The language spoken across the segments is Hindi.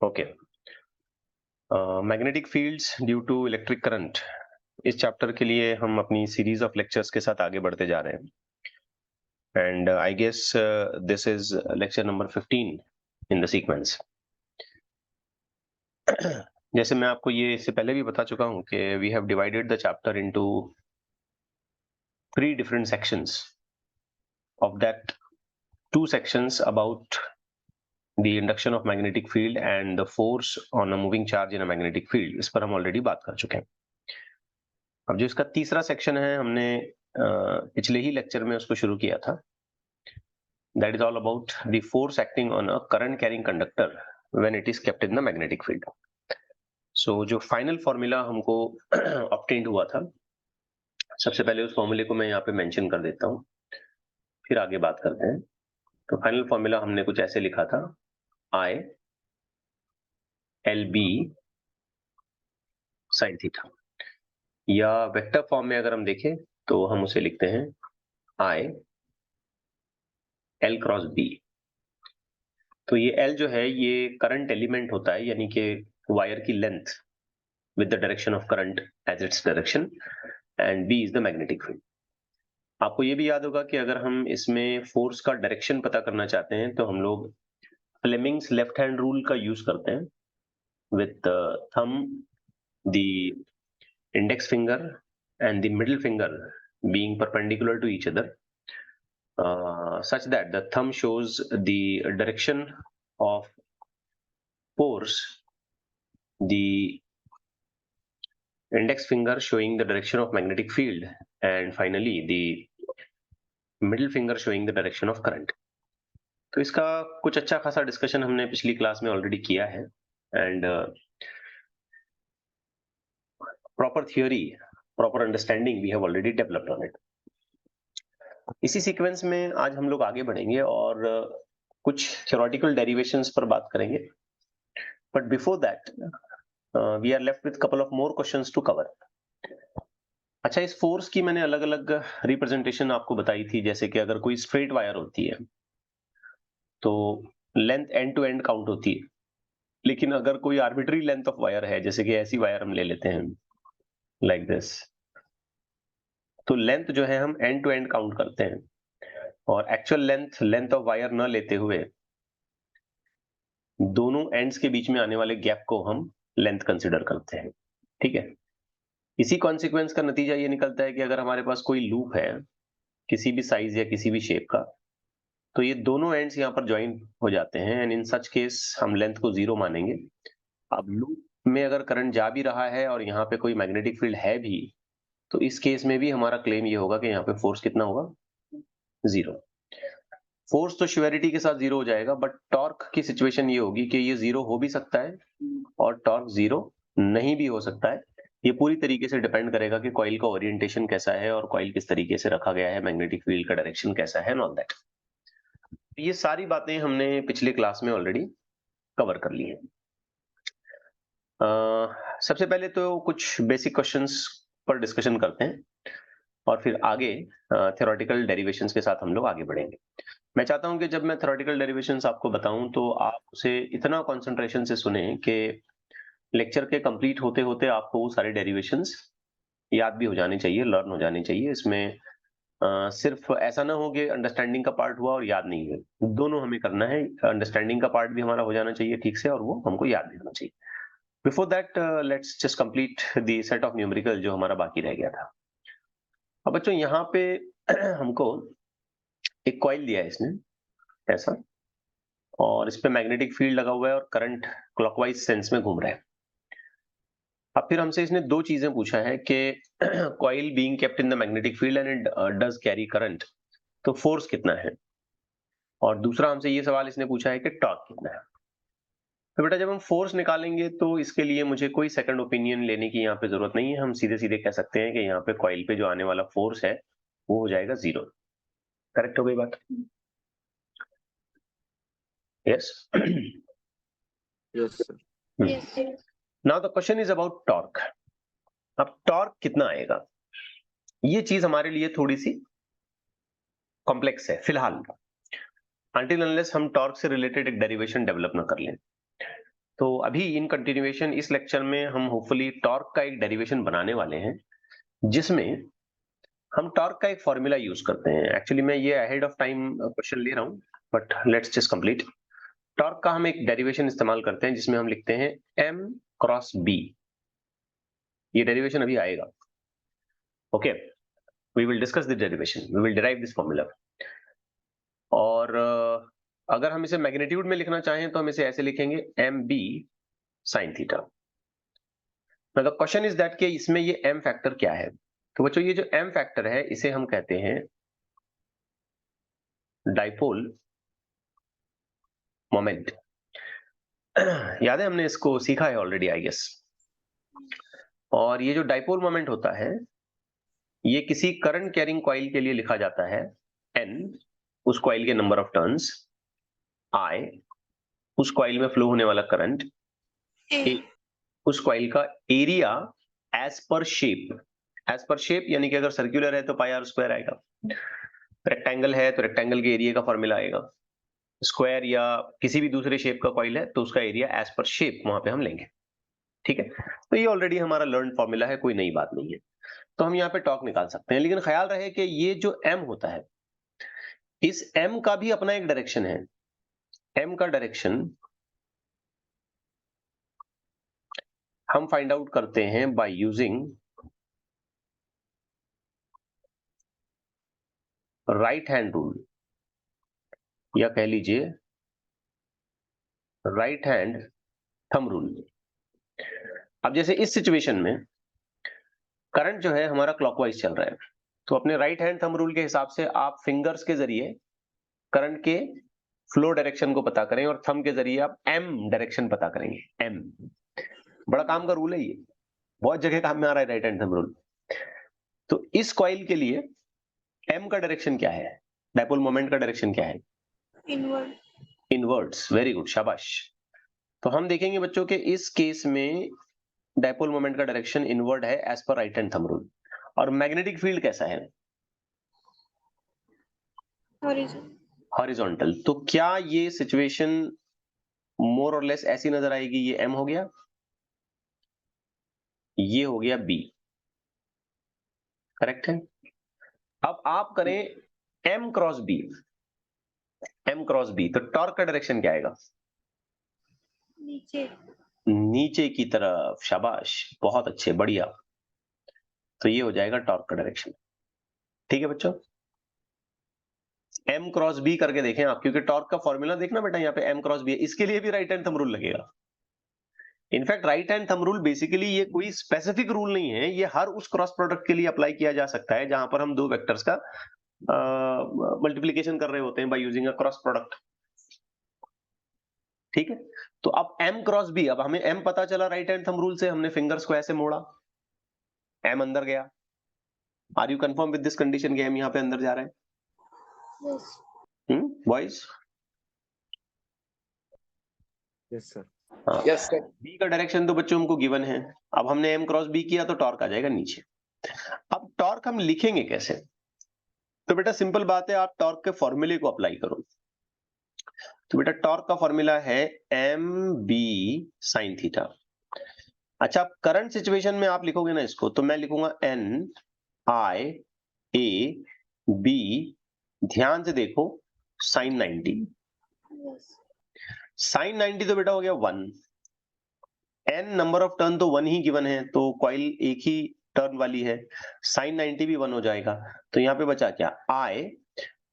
Okay, magnetic fields due to electric current, इस चैप्टर के लिए हम अपनी सीरीज ऑफ लेक्चर्स के साथ आगे बढ़ते जा रहे हैं and I guess this is lecture number 15 in the sequence. जैसे मैं आपको ये इससे पहले भी बता चुका हूं कि we have divided the chapter into 3 different sections. Of that, 2 sections about the induction of magnetic field and the force on a moving charge in a magnetic field, इस पर हम ऑलरेडी बात कर चुके हैं। अब जो इसका तीसरा सेक्शन है, हमने पिछले ही लेक्चर में उसको शुरू किया था। That is all about the force acting on a current carrying conductor when it is kept in the magnetic field. So जो फाइनल फॉर्मूला हमको ऑब्टेन्ड हुआ था, सबसे पहले उस फॉर्मूले को मैं यहाँ पे मेंशन कर देता हूँ, फिर आगे बात करते हैं। तो फाइनल फॉर्मूला हमने कुछ ऐसे लिखा था, I LB sin थीटा, या वेक्टर फॉर्म में अगर हम देखें तो हम उसे लिखते हैं I L क्रॉस B। तो ये L जो है ये करंट एलिमेंट होता है, यानी कि वायर की length with the direction of current as its direction, and B is the magnetic field. आपको ये भी याद होगा कि अगर हम इसमें फोर्स का डायरेक्शन पता करना चाहते हैं तो हम लोग फ्लेमिंग्स लेफ्ट हैंड रूल का यूज करते हैं, with thumb, the index finger and the middle finger being perpendicular to each other, such that the thumb shows the direction of force, the index finger showing the direction of magnetic field, and finally the middle finger showing the direction of current. तो इसका कुछ अच्छा खासा डिस्कशन हमने पिछली क्लास में ऑलरेडी किया है, and proper theory, proper understanding we have already developed on it. इसी सीक्वेंस में आज हम लोग आगे बढ़ेंगे और कुछ थ्योरेटिकल डेरिवेशंस पर बात करेंगे, but before that we are left with couple of more questions to cover. अच्छा, इस फोर्स की मैंने अलग अलग रिप्रेजेंटेशन आपको बताई थी, जैसे कि अगर कोई स्ट्रेट वायर होती है तो length end to end count होती है, लेकिन अगर कोई आर्बिट्री लेंथ ऑफ वायर है, जैसे कि ऐसी वायर हम ले लेते हैं लाइक दिस, तो लेंथ जो है हम एंड टू एंड काउंट करते हैं, और एक्चुअल लेंथ ऑफ वायर न लेते हुए दोनों एंड्स के बीच में आने वाले गैप को हम लेंथ कंसिडर करते हैं। ठीक है, इसी कॉन्सिक्वेंस का नतीजा ये निकलता है कि अगर हमारे पास कोई लूप है किसी भी साइज या किसी भी शेप का, तो ये दोनों एंड्स यहाँ पर ज्वाइन हो जाते हैं, एंड इन सच केस हम लेंथ को 0 मानेंगे। अब लूप में अगर करंट जा भी रहा है और यहाँ पे कोई मैग्नेटिक फील्ड है भी, तो इस केस में भी हमारा क्लेम ये होगा कि यहाँ पे फोर्स कितना होगा, 0। फोर्स तो श्योरिटी के साथ 0 हो जाएगा, बट टॉर्क की सिचुएशन ये होगी कि ये 0 हो भी सकता है और टॉर्क 0 नहीं भी हो सकता है। ये पूरी तरीके से डिपेंड करेगा कि कॉइल का ओरिएंटेशन कैसा है और कॉइल किस तरीके से रखा गया है, मैग्नेटिक फील्ड का डायरेक्शन कैसा है, ऑल दैट। ये सारी बातें हमने पिछले क्लास में ऑलरेडी कवर कर ली हैं। सबसे पहले तो कुछ बेसिक क्वेश्चंस पर डिस्कशन करते हैं और फिर आगे थ्योरेटिकल डेरिवेशंस के साथ हम लोग आगे बढ़ेंगे। मैं चाहता हूं कि जब मैं थ्योरेटिकल डेरिवेशंस आपको बताऊं तो आप उसे इतना कंसंट्रेशन से सुने कि लेक्चर के कंप्लीट होते होते आपको वो सारे डेरिवेशंस याद भी हो जाने चाहिए, लर्न हो जाने चाहिए। इसमें सिर्फ ऐसा ना हो कि अंडरस्टैंडिंग का पार्ट हुआ और याद नहीं हुआ, दोनों हमें करना है। अंडरस्टैंडिंग का पार्ट भी हमारा हो जाना चाहिए ठीक से, और वो हमको याद भी होना चाहिए। Before that let's just complete the set of numerical जो हमारा बाकी रह गया था। अब बच्चों यहाँ पे हमको एक कॉइल दिया है इसने ऐसा, और इस पे मैग्नेटिक फील्ड लगा हुआ है और करंट क्लॉकवाइज सेंस में घूम रहा है। अब फिर हमसे इसने दो चीजें पूछा है कि coil being kept in the magnetic field and it does carry current, तो फोर्स कितना है, और दूसरा हमसे ये सवाल इसने पूछा है कि टॉर्क कितना है। तो बेटा जब हम फोर्स निकालेंगे तो इसके लिए मुझे कोई सेकंड ओपिनियन लेने की यहाँ पे जरूरत नहीं है, हम सीधे सीधे कह सकते हैं कि यहाँ पे कॉइल पे जो आने वाला फोर्स है वो हो जाएगा 0। करेक्ट हो गई बात? Yes Yes, sir. Now the question is about torque. अब टॉर्क कितना आएगा, ये चीज हमारे लिए थोड़ी सी कॉम्प्लेक्स है फिलहाल, until unless हम टॉर्क से रिलेटेड एक डेरिवेशन डेवलप ना कर लें। तो अभी इन कंटिन्यूएशन इस लेक्चर में हम होपफुली टॉर्क का एक डेरिवेशन बनाने वाले हैं, जिसमें हम टॉर्क का एक फॉर्मूला यूज करते हैं। एक्चुअली मैं ये अहेड ऑफ टाइम क्वेश्चन ले रहा हूं, but let's just complete. Torque का हम एक डेरिवेशन इस्तेमाल करते हैं जिसमें हम लिखते हैं m क्रॉस b। ये डेरिवेशन अभी आएगा। Okay, we will discuss this derivation, we will derive this formula. और अगर हम इसे मैग्नीट्यूड में लिखना चाहें तो हम इसे ऐसे लिखेंगे mb sin theta. Now the question is that कि इसमें ये m फैक्टर क्या है। तो बच्चों ये जो m फैक्टर है इसे हम कहते हैं डाइपोल मोमेंट। याद है, हमने इसको सीखा है ऑलरेडी आई गेस। और ये जो डाइपोल मोमेंट होता है ये किसी करंट कैरिंग कॉइल के लिए लिखा जाता है n, उस कॉइल के नंबर ऑफ टर्न्स, I, उस कॉइल में फ्लो होने वाला करंट, A, उस कॉइल का area as per shape. As per shape यानी कि अगर सर्कुलर है तो पाई आर स्क्वायर आएगा, रेक्टेंगल है तो रेक्टेंगल के एरिया का फॉर्मूला आएगा, स्क्वायर या किसी भी दूसरे शेप का कॉइल है तो उसका एरिया एज पर शेप वहां पे हम लेंगे। ठीक है, तो ये ऑलरेडी हमारा लर्न फॉर्मूला है, कोई नई बात नहीं है। तो हम यहाँ पे टॉर्क निकाल सकते हैं, लेकिन ख्याल रहे कि ये जो m होता है इस m का भी अपना एक डायरेक्शन है। m का डायरेक्शन हम फाइंड आउट करते हैं by using right hand rule, या कह लीजिए राइट हैंड थंब रूल। अब जैसे इस सिचुएशन में करंट जो है हमारा क्लॉकवाइज चल रहा है, तो अपने राइट हैंड थंब रूल के हिसाब से आप फिंगर्स के जरिए करंट के फ्लो डायरेक्शन को पता करें और थंब के जरिए आप m डायरेक्शन पता करेंगे। m बड़ा काम का रूल है, ये बहुत जगह काम में आ रहा है राइट हैंड थंब रूल। तो इस कॉइल के लिए m का डायरेक्शन क्या है, डाइपोल मोमेंट का डायरेक्शन क्या है? इनवर्ड। इनवर्ड्स, वेरी गुड, शाबाश। तो हम देखेंगे बच्चों के इस केस में डाइपोल मोमेंट का डायरेक्शन इनवर्ड है as per right hand thumb rule. और मैग्नेटिक फील्ड कैसा है? हॉरिजॉन्टल। तो क्या ये सिचुएशन मोर और लेस ऐसी नजर आएगी, ये m हो गया, ये हो गया b, करेक्ट है। अब आप करें m cross b, m cross b, तो टॉर्क का डायरेक्शन क्या आएगा? नीचे। नीचे की तरफ, शाबाश, बहुत अच्छे, बढ़िया। तो ये हो जाएगा टॉर्क का डायरेक्शन। ठीक है बच्चों, m क्रॉस b करके देखें आप, क्योंकि टॉर्क का फॉर्मूला देखना बेटा यहाँ पे m क्रॉस b है, इसके लिए भी राइट हैंड थंब रूल लगेगा। In fact right hand thumb rule basically ये कोई स्पेसिफिक रूल नहीं है, ये हर उस क्रॉस प्रोडक्ट के लिए अप्लाई किया जा सकता है जहां पर हम दो वेक्टर्स का मल्टीप्लीकेशन कर रहे होते हैं by using a cross product. ठीक है, तो अब m क्रॉस b, अब हमें m पता चला राइट हैंड थंब रूल से, हमने फिंगर्स को ऐसे मोड़ा, m अंदर गया। Are you confirm with this condition कि m यहाँ पे अंदर जा रहा है? बॉयज? Yes sir. हाँ, यस सर। b का डायरेक्शन तो बच्चों हमको गिवन है। अब हमने m क्रॉस b किया तो टॉर्क आ जाएगा नीचे। अब टॉर्क हम लिखेंगे कैसे? तो बेटा सिंपल बात है, आप टॉर्क के फॉर्मूले को अप्लाई करो। तो बेटा टॉर्क का फॉर्मूला है mb sin थीटा। अच्छा, करंट सिचुएशन में आप लिखोगे ना इसको, तो मैं लिखूंगा n i a b, ध्यान से देखो, sin 90। sin 90 तो बेटा हो गया 1, n नंबर ऑफ टर्न तो 1 ही गिवन है, तो कॉइल एक ही टर्न वाली है, sin 90 भी 1 हो जाएगा। तो यहाँ पे बचा क्या? i,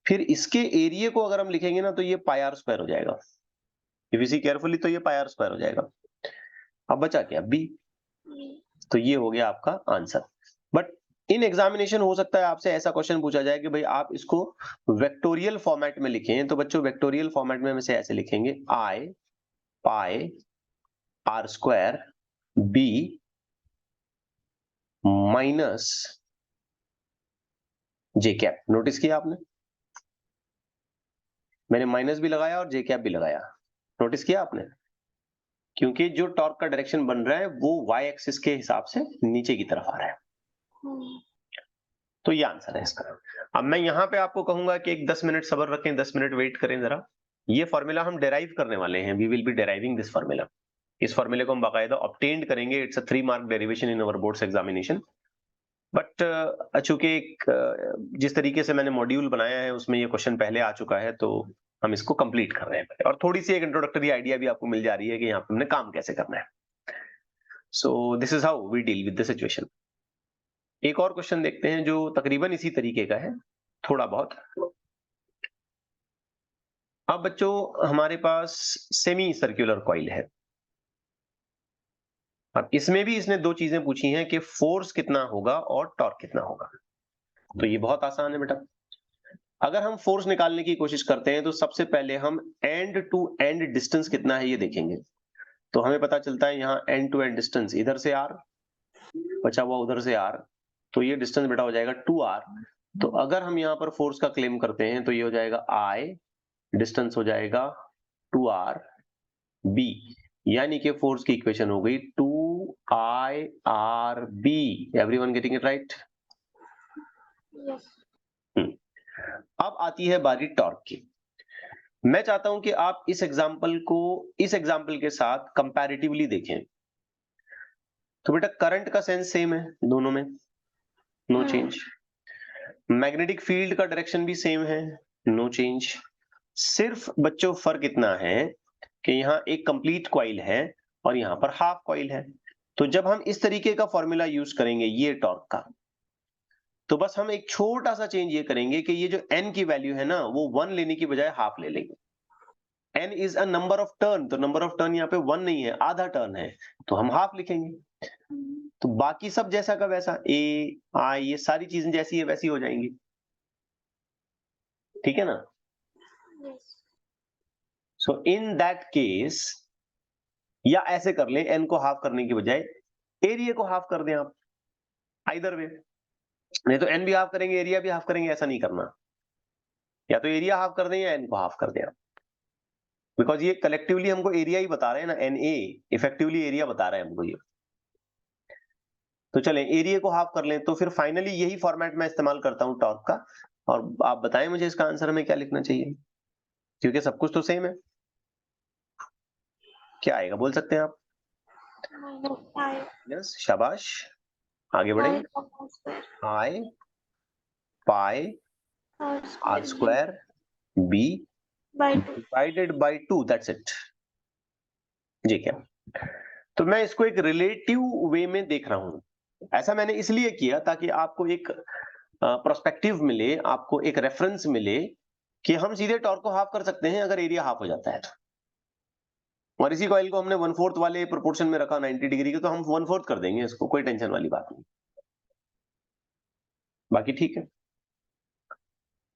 फिर इसके एरिया को अगर हम लिखेंगे ना तो ये पाई आर स्क्वायर हो जाएगा। इफ यू सी केयरफुली तो ये पाई आर स्क्वायर हो जाएगा। अब बचा क्या? b। तो ये हो गया आपका आंसर। बट इन एग्जामिनेशन हो सकता है आपसे ऐसा क्वेश्चन पूछा जाए कि भाई आप इसको वेक्टोरियल फॉर्मेट में लिखें। तो बच्चों वेक्टोरियल फॉर्मेट में हम इसे ऐसे लिखेंगे, i pi r square b minus J cap. Notice किया आपने, मैंने माइनस भी लगाया और जे कैप भी लगाया, नोटिस किया आपने? क्योंकि जो टॉर्क का डायरेक्शन बन रहा है वो y एक्सिस के हिसाब से नीचे की तरफ आ रहा है। तो ये आंसर है इसका। अब मैं यहां पे आपको कहूंगा कि एक 10 मिनट सब्र रखें, 10 मिनट वेट करें जरा। ये फॉर्मूला हम डेराइव करने वाले हैं, we will be deriving this formula. इस फॉर्मूले को हम बाकायदा ऑब्टेन्ड करेंगे, it's a 3 mark derivation in our boards examination. But चूंकि जिस तरीके से मैंने मॉड्यूल बनाया है उसमें ये क्वेश्चन पहले आ चुका है, तो हम इसको कंप्लीट कर रहे हैं और थोड़ी सी एक इंट्रोडक्टरी आइडिया भी आपको मिल जा रही है कि यहाँ पे हमने काम कैसे करना है। So this is how we deal with the situation. एक और क्वेश्चन देखते हैं जो तकरीबन इसी तरीके का है, थोड़ा बहुत। अब बच्चों हमारे पास सेमी सर्कुलर कॉइल है। अब इसमें भी इसने दो चीजें पूछी हैं कि फोर्स कितना होगा और टॉर्क कितना होगा। तो ये बहुत आसान है बेटा। अगर हम फोर्स निकालने की कोशिश करते हैं तो सबसे पहले हम एंड टू एंड डिस्टेंस कितना है ये देखेंगे। तो हमें पता चलता है यहाँ एंड टू एंड डिस्टेंस इधर से r, बचा हुआ उधर से r, तो ये डिस्टेंस बेटा हो जाएगा 2r। तो अगर हम यहाँ पर फोर्स का क्लेम करते हैं तो ये हो जाएगा I, डिस्टेंस हो जाएगा 2r b, यानी कि फोर्स की इक्वेशन हो गई 2IRB। Everyone getting it right? Yes. अब आती है बारी टॉर्क की। मैं चाहता हूं कि आप इस एग्जांपल को इस एग्जांपल के साथ कंपैरेटिवली देखें। तो बेटा करंट का सेंस सेम है दोनों में, नो चेंज। मैग्नेटिक फील्ड का डायरेक्शन भी सेम है, नो चेंज। सिर्फ बच्चों फर्क इतना है कि यहाँ एक कंप्लीट कॉइल है और यहाँ पर हाफ कॉइल है। तो जब हम इस तरीके का फॉर्मूला यूज करेंगे ये टॉर्क का, तो बस हम एक छोटा सा चेंज ये करेंगे कि ये जो n की वैल्यू है ना वो 1 लेने की बजाय हाफ ले लेंगे। n is a number of turn, तो नंबर ऑफ टर्न यहाँ पे 1 नहीं है, आधा टर्न है, तो हम हाफ लिखेंगे। तो बाकी सब जैसा का वैसा a I ये सारी चीजें जैसी है वैसी हो जाएंगी, ठीक है ना? Yes. So in that case, या ऐसे कर लें, n को हाफ करने की बजाय एरिया को हाफ कर दें आप, आइदर वे। नहीं तो n भी हाफ करेंगे एरिया भी हाफ करेंगे, ऐसा नहीं करना। या तो एरिया हाफ कर दें या n को हाफ कर दें आप, बिकॉज ये कलेक्टिवली हमको एरिया ही बता रहे हैं ना, NA इफेक्टिवली एरिया बता रहा है हमको ये। तो चलें एरिया को हाफ कर लें, तो फिर फाइनली यही फॉर्मेट मैं इस्तेमाल करता हूं टॉर्क का। और आप बताएं मुझे इसका आंसर हमें क्या लिखना चाहिए, क्योंकि सब कुछ तो सेम है। क्या आएगा बोल सकते हैं आप? यस, शाबाश, आगे बढ़ेंगे। I pi r square b divided by 2, that's it. जी क्या? तो मैं इसको एक रिलेटिव वे में देख रहा हूं। ऐसा मैंने इसलिए किया ताकि आपको एक प्रोस्पेक्टिव मिले, आपको एक रेफरेंस मिले कि हम सीधे टॉर्क को हाफ कर सकते हैं अगर एरिया हाफ हो जाता है तो। और इसी कॉइल को हमने 1/4 वाले प्रोपोर्शन में रखा 90 डिग्री के, तो हम 1/4 कर देंगे इसको, कोई टेंशन वाली बात नहीं। बाकी ठीक है।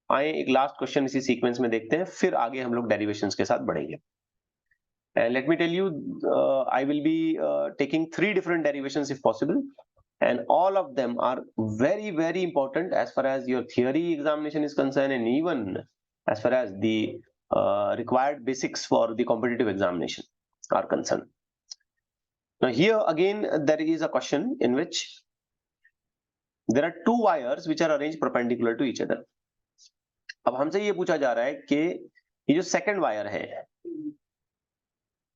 आए एक लास्ट क्वेश्चन इसी सीक्वेंस में देखते हैं, फिर आगे हम लोग डेरिवेशंस के साथ बढ़ेंगे। And let me tell you, I will be taking 3 different derivations if possible, and all of them are very, very important as far as your theory examination is concerned, and even as far as the required basics for the competitive examination are concerned. Now here again there is a question in which there are 2 wires which are arranged perpendicular to each other. अब हमसे ये पूछा जा रहा है कि ये जो सेकंड वायर है,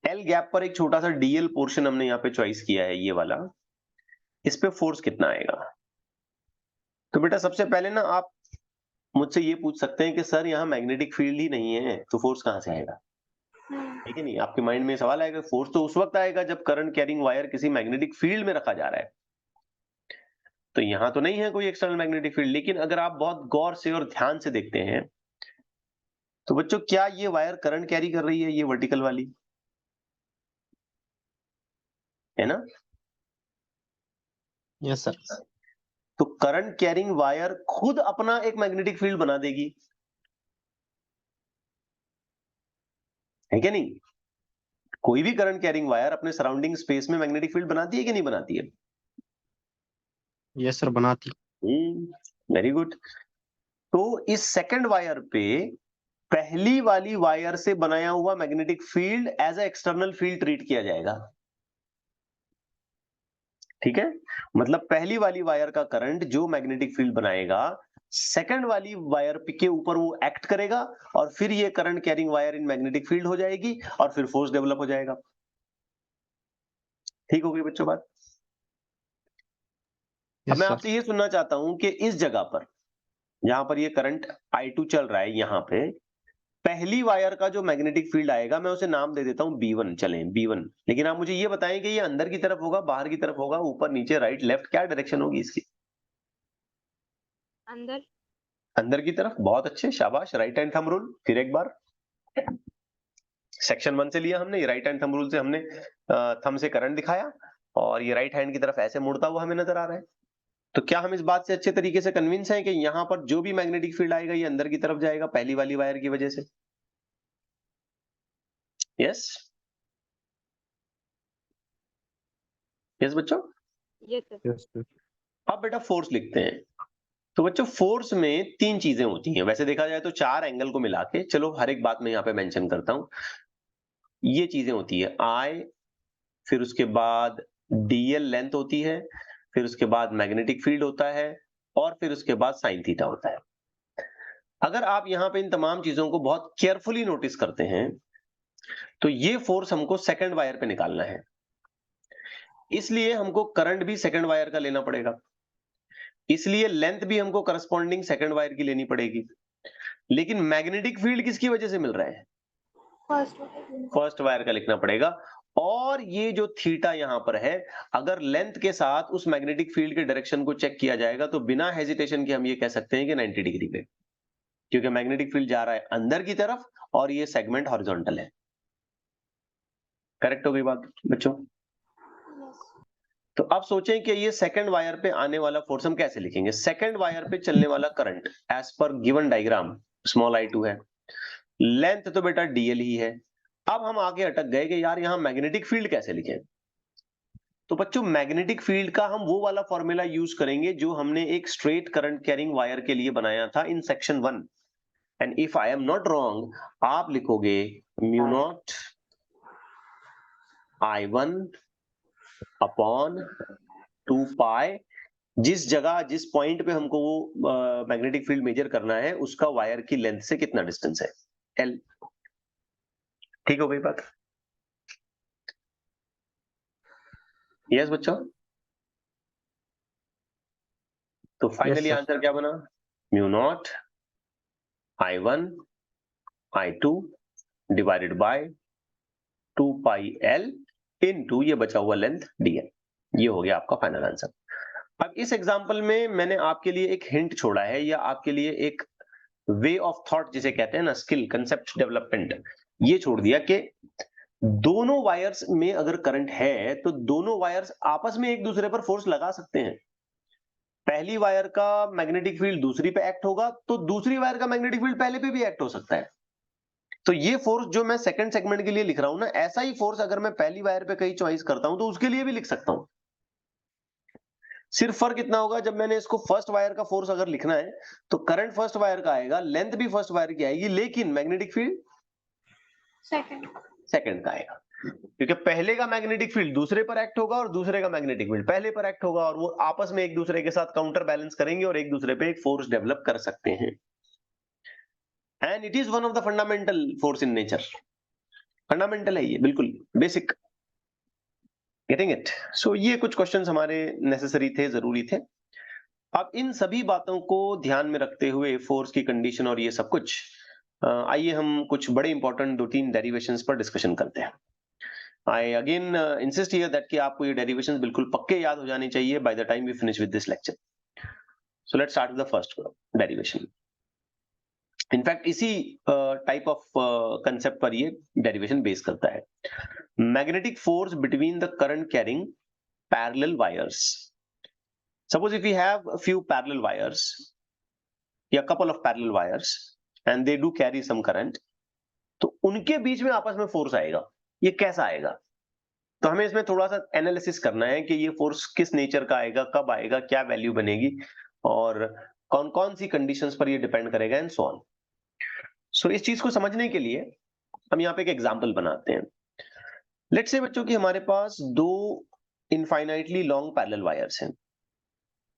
L गैप पर एक छोटा सा DL पोर्शन हमने यहाँ पे चॉइस किया है, ये वाला, इस पे फोर्स कितना आएगा? तो बेटा सबसे पहले ना आप मुझसे ये पूछ सकते हैं कि सर यहाँ मैग्नेटिक फील्ड ही नहीं है तो फोर्स कहाँ से आएगा? ठीक है नहीं, आपके माइंड में सवाल आएगा फोर्स तो उस वक्त आएगा जब करंट कैरिंग वायर किसी मैग्नेटिक फील्ड में रखा जा रहा है। तो यहाँ तो नहीं है कोई एक्सटर्नल मैग्नेटिक फील्ड, लेकिन अगर आप बहुत गौर से और ध्यान से देखते हैं तो बच्चों क्या ये वायर करंट कैरी कर रही है, ये वर्टिकल वाली, है ना? Yes sir. तो करंट कैरिंग वायर खुद अपना एक मैग्नेटिक फील्ड बना देगी, है क्या नहीं? कोई भी करंट कैरिंग वायर अपने सराउंडिंग स्पेस में मैग्नेटिक फील्ड बनाती है कि नहीं बनाती है? यस सर, बनाती। Very good. तो इस सेकंड वायर पे पहली वाली वायर से बनाया हुआ magnetic field as a external field treat किया जाएगा, ठीक है? मतलब पहली वाली वायर का करंट जो मैग्नेटिक फील्ड बनाएगा, सेकंड वाली वायर के ऊपर वो एक्ट करेगा और फिर ये current carrying wire in magnetic field हो जाएगी और फिर फोर्स डेवलप हो जाएगा। ठीक हो गई बच्चों बात? अब यस मैं सर। आपसे ये सुनना चाहता हूं कि इस जगह पर, जहां पर ये करंट I2 चल रहा है, यहाँ पे पहली वायर का जो मैग्नेटिक फील्ड आएगा, मैं उसे नाम दे देता हूं B1, चलें B1। लेकिन आप मुझे ये बताएं कि ये अंदर की तरफ होगा, बाहर की तरफ होगा, ऊपर नीचे, राइट लेफ्ट, क्या डायरेक्शन होगी इसकी? अंदर। अंदर की तरफ। बहुत अच्छे, शाबाश। राइट हैंड थंब रूल फिर एक बार। सेक्शन 1 से लिया हमने, ये राइट हैंड थंब रूल से हमने थंब से करंट दिखाया, और ये राइट हैंड की तरफ ऐसे मुड़ता हुआ हमें नजर आ रहा है। तो क्या हम इस बात से अच्छे तरीके से कन्विंस हैं कि यहाँ पर जो भी मैग्नेटिक फील्ड आएगा ये अंदर की तरफ जाएगा, पहली वाली वायर की वजह से? यस यस बच्चों। Yes sir. Yes sir. अब बेटा फोर्स लिखते हैं। तो बच्चों फोर्स में 3 चीजें होती हैं, वैसे देखा जाए तो 4 एंगल को मिला के, चलो हर एक बात मैं यहाँ पे मेंशन करता हूं। ये चीजें होती है I, फिर उसके बाद DL लेंथ होती है, फिर उसके बाद मैग्नेटिक फील्ड होता है, और फिर उसके बाद साइन थीटा होता है। अगर आप यहाँ पे इन तमाम चीजों को बहुत केयरफुली नोटिस करते हैं, तो ये फोर्स हमको सेकंड वायर पे निकालना है, इसलिए हमको करंट भी सेकंड वायर का लेना पड़ेगा, इसलिए लेंथ भी हमको करस्पॉन्डिंग सेकंड वायर की लेनी पड़ेगी। लेकिन मैग्नेटिक फील्ड किसकी वजह से मिल रहा है? फर्स्ट। फर्स्ट वायर का लिखना पड़ेगा। और ये जो थीटा यहां पर है, अगर लेंथ के साथ उस मैग्नेटिक फील्ड के डायरेक्शन को चेक किया जाएगा तो बिना हेजिटेशन के हम ये कह सकते हैं कि 90 डिग्री पे, क्योंकि मैग्नेटिक फील्ड जा रहा है अंदर की तरफ और ये सेगमेंट हॉरिजॉन्टल है। करेक्ट हो गई बात बच्चों? यस। तो अब सोचें कि ये सेकंड वायर पे आने वाला फोर्स हम कैसे लिखेंगे। सेकंड वायर पे चलने वाला करंट एज पर गिवन डायग्राम स्मॉल I2 है, लेंथ तो बेटा DL ही है। अब हम आगे अटक गए कि यार यहां मैग्नेटिक फील्ड कैसे लिखें। तो बच्चों मैग्नेटिक फील्ड का हम वो वाला फॉर्मूला यूज करेंगे जो हमने एक स्ट्रेट करंट कैरिंग वायर के लिए बनाया था in section 1। And if I am not wrong, आप लिखोगे म्यू नॉट I1 अपॉन 2 पाई, जिस जगह जिस पॉइंट पे हमको वो मैग्नेटिक फील्ड मेजर करना है उसका वायर की लेंथ से कितना डिस्टेंस है, L। ठीक हो गई बात? यस बच्चों। तो फाइनली सर। आंसर क्या बना? Mu naught I1 I2 divided by 2 pi L into ये बचा हुआ लेंथ DL। ये हो गया आपका फाइनल आंसर। अब इस एग्जांपल में मैंने आपके लिए एक हिंट छोड़ा है, या आपके लिए एक वे ऑफ थॉट जिसे कहते हैं ना, स्किल कंसेप्ट डेवलपमेंट, ये छोड़ दिया कि दोनों वायर्स में अगर करंट है तो दोनों वायर्स आपस में एक दूसरे पर फोर्स लगा सकते हैं। पहली वायर का मैग्नेटिक फील्ड दूसरी पे एक्ट होगा तो दूसरी वायर का मैग्नेटिक फील्ड पहले पे भी एक्ट हो सकता है। तो ये फोर्स जो मैं सेकंड सेगमेंट के लिए लिख रहा हूं ना, ऐसा ही फोर्स अगर मैं पहली वायर पे कहीं चॉइस करता हूं तो उसके लिए भी लिख सकता हूं। सिर्फ फर्क इतना होगा, जब मैंने इसको फर्स्ट वायर का फोर्स अगर लिखना है तो करंट फर्स्ट वायर का आएगा, लेंथ भी फर्स्ट वायर की आएगी, लेकिन मैग्नेटिक फील्ड सेकंड। सेकंड का आएगा, क्योंकि पहले का मैग्नेटिक फील्ड दूसरे पर एक्ट होगा और दूसरे का मैग्नेटिक फील्ड पहले पर एक्ट होगा, और वो आपस में एक दूसरे के साथ काउंटर बैलेंस करेंगे और एक दूसरे पे एक फोर्स डेवलप कर सकते हैं। And it is one of the fundamental force in nature. Fundamental है ये, बिल्कुल बेसिक। Getting it? सो ये कुछ क्वेश्चंस हमारे नेसेसरी थे, जरूरी थे। अब इन सभी बातों को ध्यान में रखते हुए, फोर्स की कंडीशन और ये सब कुछ, आइए हम कुछ बड़े इंपॉर्टेंट 2-3 डेरिवेशंस पर डिस्कशन करते हैं। I again insist here that कि आपको ये डेरिवेशंस बिल्कुल पक्के याद हो जानी चाहिए by the time we finish with this lecture. So let's start with the first derivation. In fact इसी टाइप ऑफ कंसेप्ट पर ये डेरिवेशन बेस करता है। Magnetic force between the current carrying parallel wires. Suppose if we have a few parallel wires, या couple of parallel wires, and they do carry some current, तो उनके बीच में आपस में फोर्स आएगा। ये कैसा आएगा? तो हमें इसमें थोड़ा सा एनालिसिस करना है कि ये फोर्स किस नेचर का आएगा, कब आएगा, क्या वैल्यू बनेगी, और कौन कौन सी कंडीशंस पर ये डिपेंड करेगा, एंड सो ऑन। सो इस चीज को समझने के लिए हम यहाँ पे एक एग्जाम्पल बनाते हैं। लेट्स से बच्चों की हमारे पास दो इनफाइनाइटली लॉन्ग पैरेलल वायर्स हैं,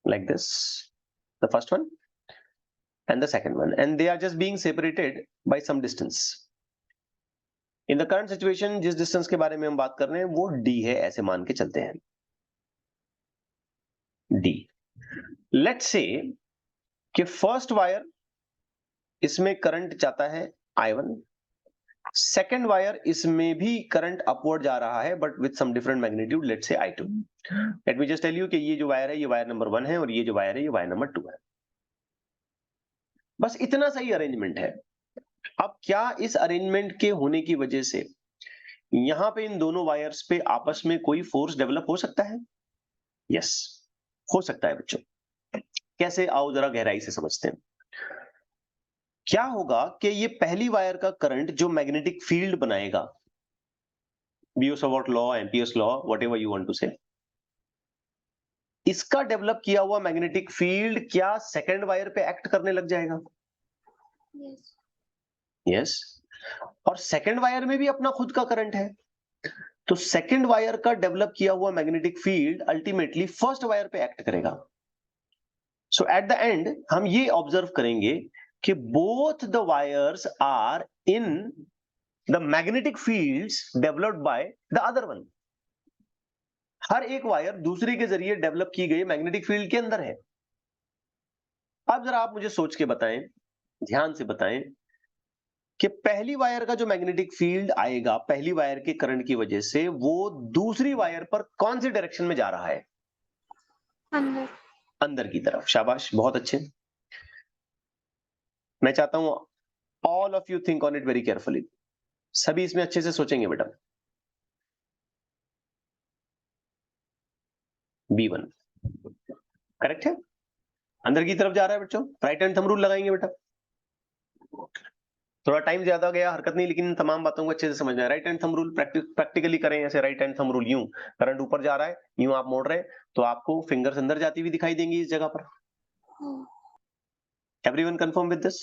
like this, the first one and the second one, and they are just being separated by some distance. In the current situation जिस डिस्टेंस के बारे में हम बात कर रहे हैं वो d है, ऐसे मान के चलते हैं d। लेट्स से कि फर्स्ट वायर इसमें करंट जाता है I1, सेकेंड वायर इसमें भी करंट अपवर्ड जा रहा है but with some different magnitude, let's say I2। Let me just tell you कि ये जो वायर है ये वायर नंबर 1 है और ये जो वायर है ये वायर नंबर 2 है। बस इतना सही अरेंजमेंट है। अब क्या इस अरेंजमेंट के होने की वजह से यहां पे इन दोनों वायर्स पे आपस में कोई फोर्स डेवलप हो सकता है? यस, हो सकता है बच्चों। कैसे, आओ जरा गहराई से समझते हैं। क्या होगा कि ये पहली वायर का करंट जो मैग्नेटिक फील्ड बनाएगा, Biot Savart law, Ampere's law, whatever you want to say, इसका डेवलप किया हुआ मैग्नेटिक फील्ड क्या सेकंड वायर पे एक्ट करने लग जाएगा? Yes. यस। और सेकंड वायर में भी अपना खुद का करंट है, तो सेकंड वायर का डेवलप किया हुआ magnetic field ultimately first wire पे एक्ट करेगा। सो एट द एंड हम ये ऑब्जर्व करेंगे कि both the wires are in the magnetic fields developed by the other one. हर एक वायर दूसरे के जरिए डेवलप की गई मैग्नेटिक फील्ड के अंदर है। अब जरा आप मुझे सोच के बताएं, ध्यान से बताएं कि पहली वायर का जो मैग्नेटिक फील्ड आएगा पहली वायर के करंट की वजह से, वो दूसरी वायर पर कौन सी डायरेक्शन में जा रहा है? अंदर। अंदर की तरफ। शाबाश, बहुत अच्छे। मैं चाहता हूं all of you think on it very carefully. सभी इसमें अच्छे से सोचेंगे बेटा। B1 करेक्ट है, अंदर की तरफ जा रहा है बच्चों। राइट हैंड थंब रूल लगाएंगे बेटा। थोड़ा टाइम ज्यादा गया, हरकत नहीं, लेकिन इन तमाम बातों को अच्छे से समझना है। Right hand thumb rule practically करें ऐसे। राइट हैंड थंब रूल, यूं करंट ऊपर जा रहा है, यूं आप मोड़ रहे हैं तो आपको फिंगर्स अंदर जाती हुई दिखाई देंगी इस जगह पर। Hmm. Everyone confirm with this?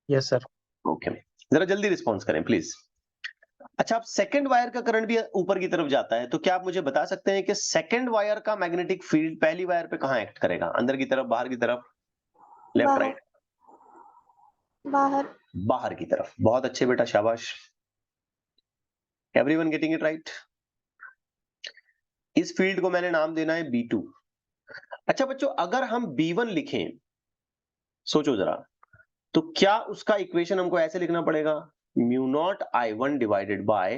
Yes sir. Okay, जरा जल्दी रिस्पॉन्स करें प्लीज। अच्छा, अब सेकंड वायर का करंट भी ऊपर की तरफ जाता है, तो क्या आप मुझे बता सकते हैं कि सेकंड वायर का मैग्नेटिक फील्ड पहली वायर पे कहां एक्ट करेगा? अंदर की तरफ, बाहर की तरफ, लेफ्ट बाहर। राइट? बाहर। बाहर की तरफ। बहुत अच्छे बेटा, शाबाश। Everyone getting it right? इस फील्ड को मैंने नाम देना है B2। अच्छा बच्चों, अगर हम B1 लिखें, सोचो जरा, तो क्या उसका इक्वेशन हमको ऐसे लिखना पड़ेगा, mu naught I1 divided by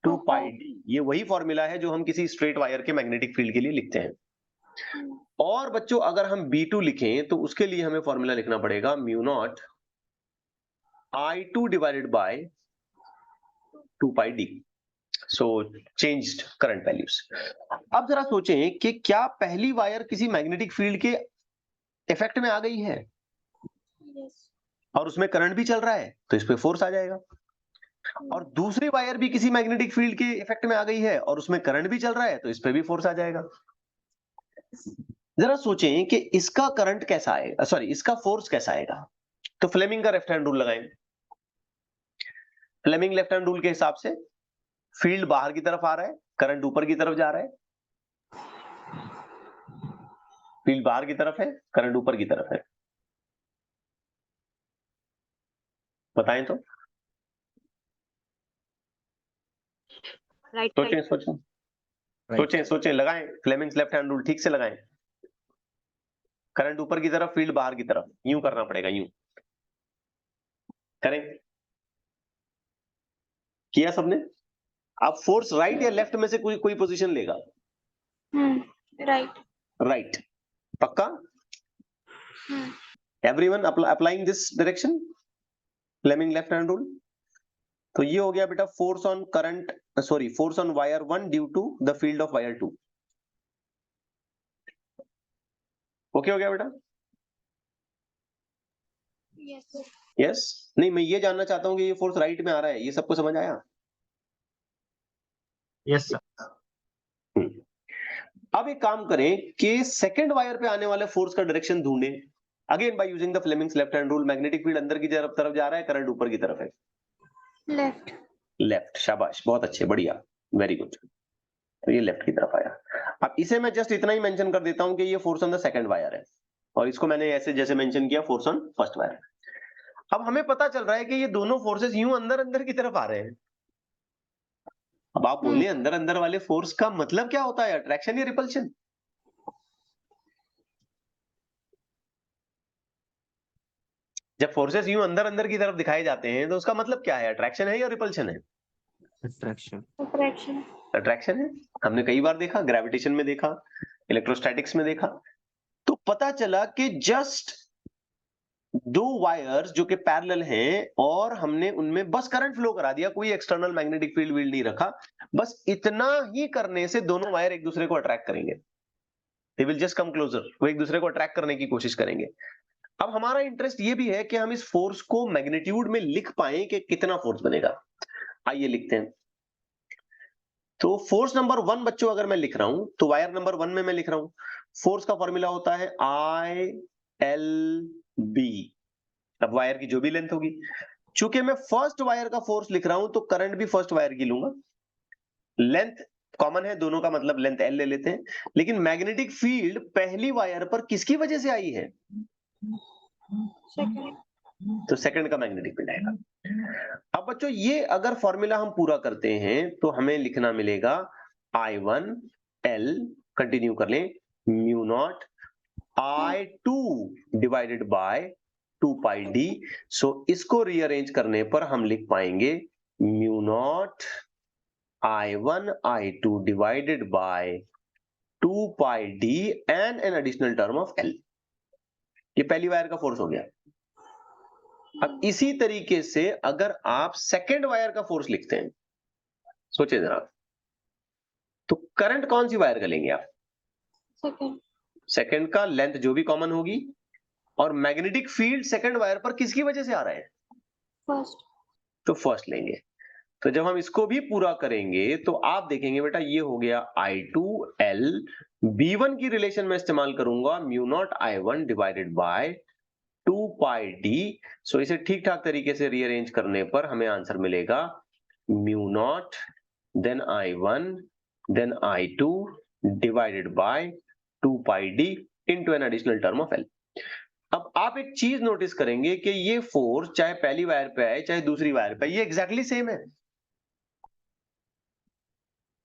2 pi d। ये वही फॉर्मूला है जो हम किसी स्ट्रेट वायर के मैग्नेटिक फील्ड के लिए लिखते हैं। Hmm. और बच्चों अगर हम B2 लिखें तो उसके लिए हमें फॉर्मूला लिखना पड़ेगा mu naught I2 divided by 2 pi d। So changed current values. अब जरा सोचें कि क्या पहली वायर किसी मैग्नेटिक फील्ड के इफेक्ट में आ गई है Yes. और उसमें करंट भी चल रहा है, तो इस पे फोर्स आ जाएगा। और दूसरी वायर भी किसी मैग्नेटिक फील्ड के इफेक्ट में आ गई है और उसमें करंट भी चल रहा है, तो इस पे भी फोर्स आ जाएगा। जरा सोचें कि इसका करंट कैसा आएगा, सॉरी इसका फोर्स कैसा आएगा। तो फ्लेमिंग का लेफ्ट हैंड रूल लगाएं। फ्लेमिंग लेफ्ट हैंड रूल के हिसाब से फील्ड बाहर की तरफ आ रहा है, करंट ऊपर की तरफ जा रहा है। फील्ड बाहर की तरफ है, करंट ऊपर की तरफ है। बताएं तो। Right सोचें side. सोचें Right. सोचें सोचें, लगाएं फ्लेमिंग्स लेफ्ट हैंड रूल, ठीक से लगाएं। करंट ऊपर की तरफ, फील्ड बाहर की तरफ, यूं करना पड़ेगा, यूं करें। किया सबने? अब फोर्स राइट या लेफ्ट में से कोई पोजीशन लेगा। Hmm. Right. राइट, पक्का? Hmm. Everyone applying this direction, Fleming left hand rule. तो ये हो गया बेटा force on current, sorry force on wire 1 due to the field of wire 2। Okay हो गया बेटा? Yes. Sir. यस? नहीं, मैं ये जानना चाहता हूं कि ये फोर्स राइट में आ रहा है, ये सबको समझ आया? Yes sir. अब एक काम करें कि सेकंड वायर पे आने वाले फोर्स का डायरेक्शन ढूंढें। Again by using the Fleming's left hand rule. Magnetic field अंदर की तरफ जा रहा है, करंट ऊपर की तरफ है। Left. लेफ्ट, शाबाश, बहुत अच्छे, बढ़िया, वेरी गुड। तो ये लेफ्ट की तरफ आया। अब इसे मैं जस्ट इतना ही मेंशन कर देता हूं कि ये force on the second wire है, और इसको मैंने ऐसे जैसे मेंशन किया फोर्स ऑन फर्स्ट वायर। अब हमें पता चल रहा है कि ये दोनों फोर्सेस यूं अंदर अंदर की तरफ आ रहे हैं। अब आप बोलिए अंदर अंदर वाले फोर्स का मतलब क्या होता है, अट्रैक्शन या रिपल्शन? जब फोर्सेस यूं अंदर अंदर की तरफ दिखाए जाते हैं तो उसका मतलब क्या है, अट्रैक्शन है या रिपल्शन है? Attraction. Attraction. अट्रैक्शन है। हमने कई बार देखा, ग्रेविटेशन में देखा, इलेक्ट्रोस्टैटिक्स में देखा। तो पता चला कि जस्ट दो वायर्स जो कि पैरेलल हैं और हमने उनमें बस करंट फ्लो करा दिया, कोई एक्सटर्नल मैग्नेटिक फील्ड वील्ड नहीं रखा, बस इतना ही करने से दोनों वायर एक दूसरे को अट्रैक्ट करेंगे। They will just come closer, वो एक दूसरे को अट्रैक्ट करने की कोशिश करेंगे। अब हमारा इंटरेस्ट ये भी है कि हम इस फोर्स को मैग्नीट्यूड में लिख पाए कि कितना फोर्स बनेगा। आइए लिखते हैं। तो फोर्स नंबर 1 बच्चों अगर मैं लिख रहा हूं तो वायर नंबर 1 में मैं लिख रहा हूं, फोर्स का फॉर्मूला होता है ILB। अब वायर की जो भी लेंथ होगी, चूंकि मैं फर्स्ट वायर का फोर्स लिख रहा हूं तो करंट भी फर्स्ट वायर की लूंगा। लेंथ कॉमन है दोनों का, मतलब लेंथ L ले लेते हैं। लेकिन मैग्नेटिक फील्ड पहली वायर पर किसकी वजह से आई है? Second. तो सेकंड का मैग्नेटिक फील्ड आएगा। अब बच्चों ये अगर फॉर्मूला हम पूरा करते हैं तो हमें लिखना मिलेगा I1L, कंटिन्यू कर लें, mu naught I2 divided by 2 pi D. So इसको रीअरेंज करने पर हम लिख पाएंगे mu naught I1 I2 divided by 2 pi D and an additional term of L। ये पहली वायर का फोर्स हो गया। अब इसी तरीके से अगर आप सेकेंड वायर का फोर्स लिखते हैं, सोचिए जरा, तो करंट कौन सी वायर का लेंगे आप? Second. सेकेंड का लेंथ जो भी कॉमन होगी, और मैग्नेटिक फील्ड सेकेंड वायर पर किसकी वजह से आ रहा है? First. तो फर्स्ट लेंगे। तो जब हम इसको भी पूरा करेंगे तो आप देखेंगे बेटा ये हो गया I2L, B1 की रिलेशन में इस्तेमाल करूंगा mu naught I1 divided by 2 pi D. So इसे ठीक ठाक तरीके से रीअरेंज करने पर हमें आंसर मिलेगा mu not then I1 then I2 divided by 2 pi D into an additional term of L। अब आप एक चीज नोटिस करेंगे कि ये फोर्स चाहे पहली वायर पे आए चाहे दूसरी वायर पे, ये एग्जैक्टली सेम है।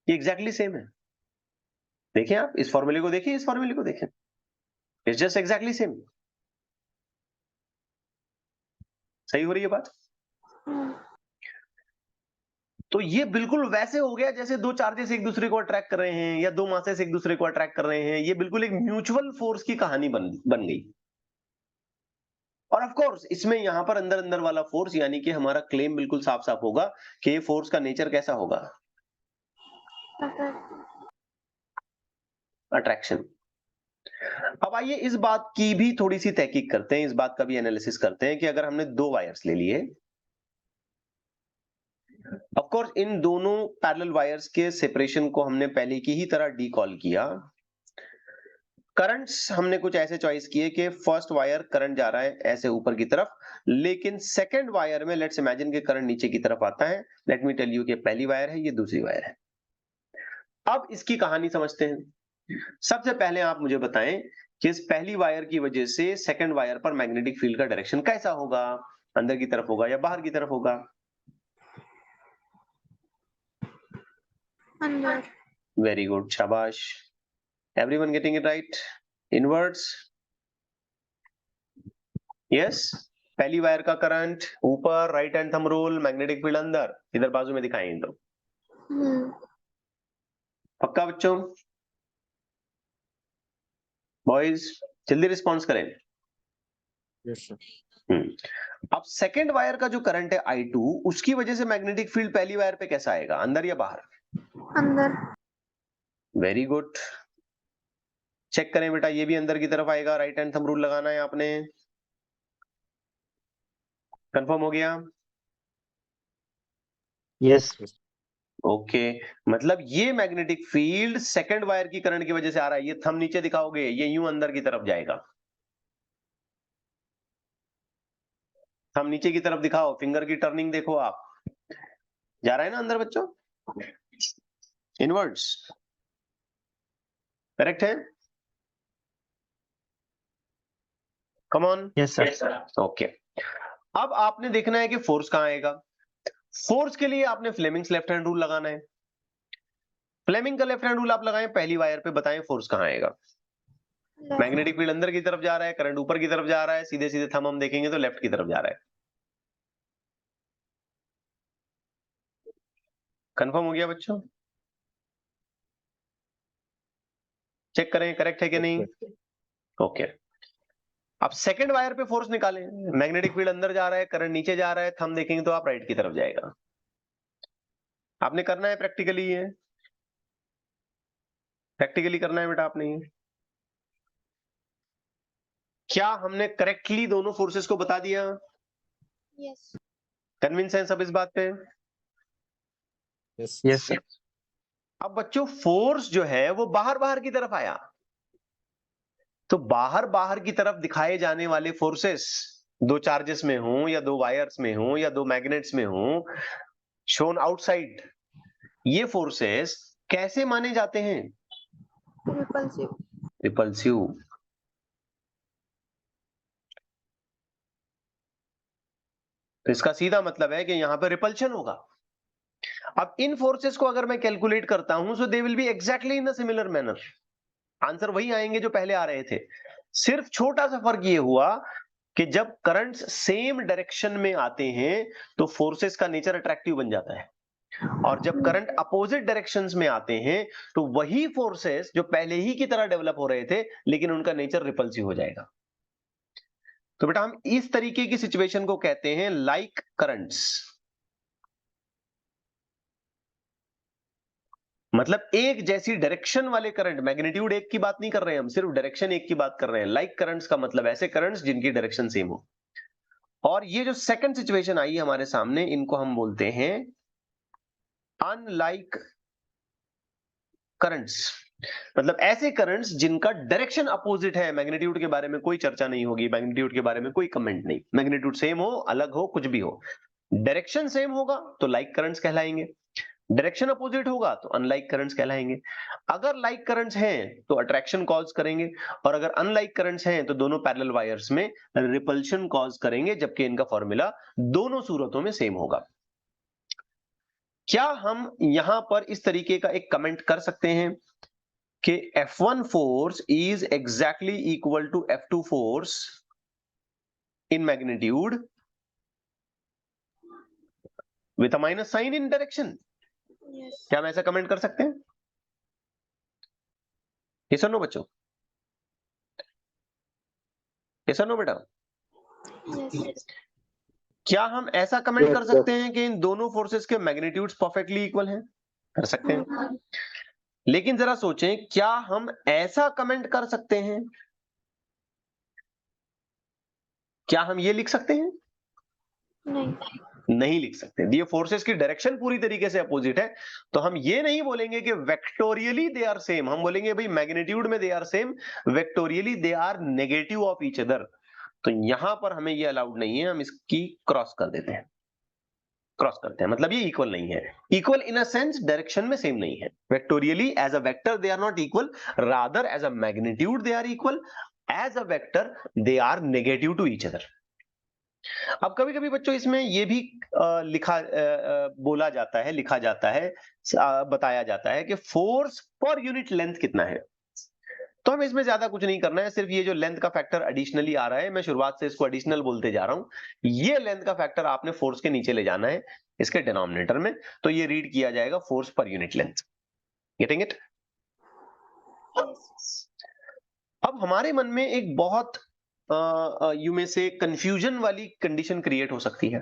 ये एग्जैक्टली सेम है। देखिए आप इस फॉर्मूले को देखिए, इस फॉर्मूले को देखें, इट्स जस्ट एग्जैक्टली सेम। सही हो रही है बात? तो ये बिल्कुल वैसे हो गया जैसे दो चार्जेस एक दूसरे को अट्रैक्ट कर रहे हैं या दो मासेस एक दूसरे को अट्रैक्ट कर रहे हैं। ये बिल्कुल एक म्यूचुअल फोर्स की कहानी बन गई। और ऑफ कोर्स इसमें यहां पर अंदर अंदर वाला फोर्स, यानी कि हमारा क्लेम बिल्कुल साफ साफ होगा कि ये फोर्स का नेचर कैसा होगा? अट्रैक्शन। अब आइए इस बात की भी थोड़ी सी तहकीक करते हैं, इस बात का भी एनालिसिस करते हैं कि अगर हमने दो वायर्स ले लिए, ऑफ कोर्स इन दोनों पैरेलल वायर्स के सेपरेशन को हमने पहले की ही तरह डी कॉल किया। करंट्स हमने कुछ ऐसे चॉइस किए कि फर्स्ट वायर करंट जा रहा है ऐसे ऊपर की तरफ, लेकिन सेकंड वायर में लेट्स इमेजिन के करंट नीचे की तरफ आता है। लेट मी टेल यू कि पहली वायर है, ये दूसरी वायर है। अब इसकी कहानी समझते हैं। सबसे पहले आप मुझे बताएं कि इस पहली वायर की वजह से सेकंड वायर पर मैग्नेटिक फील्ड का डायरेक्शन कैसा होगा? अंदर की तरफ होगा या बाहर की तरफ होगा? Under. वेरी गुड, शाबाश, everyone getting it right. Inwards, yes. पहली वायर का करंट ऊपर, right hand thumb rule, magnetic field अंदर, इधर बाजू में दिखाएं तो। पक्का बच्चों? बॉयज जल्दी रिस्पॉन्स करें। Yes, sir. अब सेकेंड वायर का जो करंट है I2, उसकी वजह से मैग्नेटिक फील्ड पहली वायर पे कैसा आएगा, अंदर या बाहर? Under. वेरी गुड, चेक करें बेटा, ये भी अंदर की तरफ आएगा। राइट हैंड थंब रूल लगाना है आपने। कंफर्म हो गया? Yes. ओके, मतलब ये मैग्नेटिक फील्ड सेकंड वायर की करंट की वजह से आ रहा है। ये थंब नीचे दिखाओगे, ये यूं अंदर की तरफ जाएगा। थंब नीचे की तरफ दिखाओ, फिंगर की टर्निंग देखो आप, जा रहा है ना अंदर बच्चों, इनवर्ड्स। करेक्ट है? Come on. Yes, sir. Okay. अब आपने देखना है कि फोर्स कहां आएगा। फोर्स के लिए आपने फ्लेमिंग्स लेफ्ट हैंड रूल लगाना है। फ्लेमिंग का लेफ्ट हैंड रूल आप लगाएं, पहली वायर पे बताएं फोर्स कहां आएगा। Left. मैग्नेटिक फील्ड अंदर की तरफ जा रहा है, करंट ऊपर की तरफ जा रहा है, सीधे सीधे थंब हम देखेंगे तो लेफ्ट की तरफ जा रहा है। कंफर्म हो गया बच्चों? चेक करें करेक्ट है कि नहीं। ओके अब सेकंड वायर पे फोर्स निकालें। मैग्नेटिक फील्ड अंदर जा रहा है, करंट नीचे जा रहा है, थंब देखेंगे तो आप राइट की तरफ जाएगा। आपने करना है प्रैक्टिकली, ये प्रैक्टिकली करना है बेटा आपने। ये क्या हमने करेक्टली दोनों फोर्सेस को बता दिया? Yes. कन्विंस है सब इस बात पे? Yes yes sir. अब बच्चों फोर्स जो है वो बाहर बाहर की तरफ आया, तो बाहर बाहर की तरफ दिखाए जाने वाले फोर्सेस, दो चार्जेस में हो या दो वायर्स में हो या दो मैग्नेट्स में हो, शोन आउटसाइड, ये फोर्सेस कैसे माने जाते हैं? Repulsive. रिपल्सिव। तो इसका सीधा मतलब है कि यहां पर रिपल्शन होगा। अब इन फोर्सेस को अगर मैं कैलकुलेट करता हूं so they will be exactly in a similar manner, answer वही आएंगे जो पहले आ रहे थे। सिर्फ छोटा सा फर्क ये हुआ कि जब करंट्स सेम डायरेक्शन में आते हैं तो फोर्सेस का नेचर अट्रैक्टिव बन जाता है, और जब करंट अपोजिट डायरेक्शंस में आते हैं तो वही फोर्सेस जो पहले ही की तरह डेवलप हो रहे थे लेकिन उनका नेचर रिपल्सिव हो जाएगा। तो बेटा हम इस तरीके की सिचुएशन को कहते हैं लाइक करंट्स। मतलब एक जैसी डायरेक्शन वाले करंट, मैग्नीट्यूड एक की बात नहीं कर रहे हैं हम, सिर्फ डायरेक्शन एक की बात कर रहे हैं। लाइक करंट्स का मतलब ऐसे करंट्स जिनकी डायरेक्शन सेम हो। और ये जो सेकंड सिचुएशन आई हमारे सामने, इनको हम बोलते हैं अनलाइक करंट्स। मतलब ऐसे करंट्स जिनका डायरेक्शन अपोजिट है। मैग्नीट्यूड के बारे में कोई चर्चा नहीं होगी, मैग्नीट्यूड के बारे में कोई कमेंट नहीं। मैग्नीट्यूड सेम हो, अलग हो, कुछ भी हो, डायरेक्शन सेम होगा तो लाइक करंट्स कहलाएंगे, डायरेक्शन अपोजिट होगा तो अनलाइक करंट्स कहलाएंगे। अगर लाइक करंट्स हैं तो अट्रैक्शन कॉज करेंगे, और अगर अनलाइक करंट्स हैं तो दोनों पैरेलल वायर्स में रिपल्शन कॉज करेंगे, जबकि इनका फॉर्मूला दोनों सूरतों में सेम होगा। क्या हम यहां पर इस तरीके का एक कमेंट कर सकते हैं कि F1 force is exactly equal to F2 force in magnitude with a minus sign in direction? Yes. क्या हम ऐसा कमेंट कर सकते हैं? ये सुनो बच्चों, ये सुनो बेटा, Yes. क्या हम ऐसा कमेंट कर सकते हैं कि इन दोनों फोर्सेस के मैग्नीट्यूड्स परफेक्टली इक्वल हैं? कर सकते हैं। लेकिन जरा सोचें, क्या हम ऐसा कमेंट कर सकते हैं? क्या हम ये लिख सकते हैं? नहीं. नहीं लिख सकते। ये फोर्सेस की डायरेक्शन पूरी तरीके से अपोजिट है, तो हम ये नहीं बोलेंगे कि वेक्टोरियली दे आर सेम। हम बोलेंगे भाई मैग्नीट्यूड में they are same, vectorially they are negative of each other. तो यहां पर हमें ये अलाउड नहीं है, हम इसकी क्रॉस कर देते हैं, क्रॉस करते हैं, मतलब ये इक्वल नहीं है। Equal in a sense direction में सेम नहीं है। Vectorially as a vector they are not equal, rather as a magnitude they are equal, as a vector they are negative to each other. अब कभी कभी बच्चों इसमें ये भी बोला जाता है, लिखा जाता है, बताया जाता है कि फोर्स पर यूनिट लेंथ कितना है। तो हमें इसमें ज्यादा कुछ नहीं करना है, सिर्फ ये जो लेंथ का फैक्टर एडिशनली आ रहा है, मैं शुरुआत से इसको एडिशनल बोलते जा रहा हूं, ये लेंथ का फैक्टर आपने फोर्स के नीचे ले जाना है इसके डिनोमिनेटर में, तो ये रीड किया जाएगा force per unit length. Getting it? अब हमारे मन में एक बहुत यू में से कंफ्यूजन वाली कंडीशन क्रिएट हो सकती है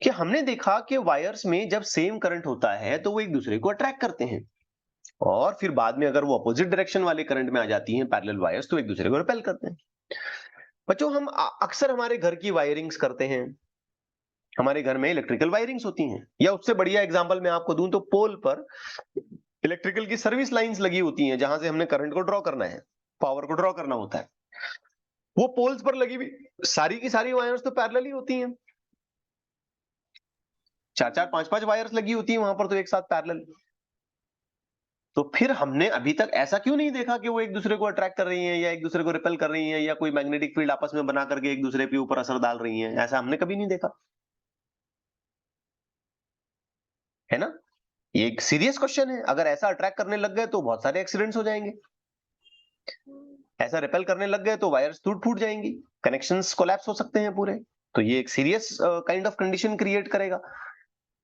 कि हमने देखा कि वायर्स में जब सेम करंट होता है तो वो एक दूसरे को अट्रैक्ट करते हैं, और फिर बाद में अगर वो अपोजिट डायरेक्शन वाले करंट में आ जाती हैं पैरेलल वायर्स, तो एक दूसरे को रिपेल करते हैं। बच्चों हम अक्सर हमारे घर की वायरिंग्स करते हैं, हमारे घर में इलेक्ट्रिकल वायरिंग्स होती हैं, या उससे बढ़िया एग्जांपल मैं आपको दूं तो पोल पर इलेक्ट्रिकल की सर्विस लाइंस लगी होती हैं, जहां से हमने करंट को ड्रॉ करना है, पावर को ड्रॉ करना होता है। वो पोल्स पर लगी हुई सारी की सारी वायर्स तो पैरेलल ही होती हैं, 4-4 5-5 वायर्स लगी होती हैं वहां पर, तो एक साथ पैरेलल। तो फिर हमने अभी तक ऐसा क्यों नहीं देखा कि वो एक दूसरे को अट्रैक्ट कर रही हैं या एक दूसरे को रिपेल कर रही हैं या कोई मैग्नेटिक फील्ड आपस में बना करके एक दूसरे के ऊपर असर डाल रही हैं? ऐसा हमने कभी नहीं देखा, है ना? ये एक सीरियस क्वेश्चन है। अगर ऐसा अट्रैक्ट करने लग गए तो बहुत सारे एक्सीडेंट्स हो जाएंगे। ऐसा रिपेल करने लग गए तो वायर्स टूट फूट जाएंगी, कनेक्शंस कोलैप्स हो सकते हैं पूरे। तो ये एक serious kind of condition create करेगा।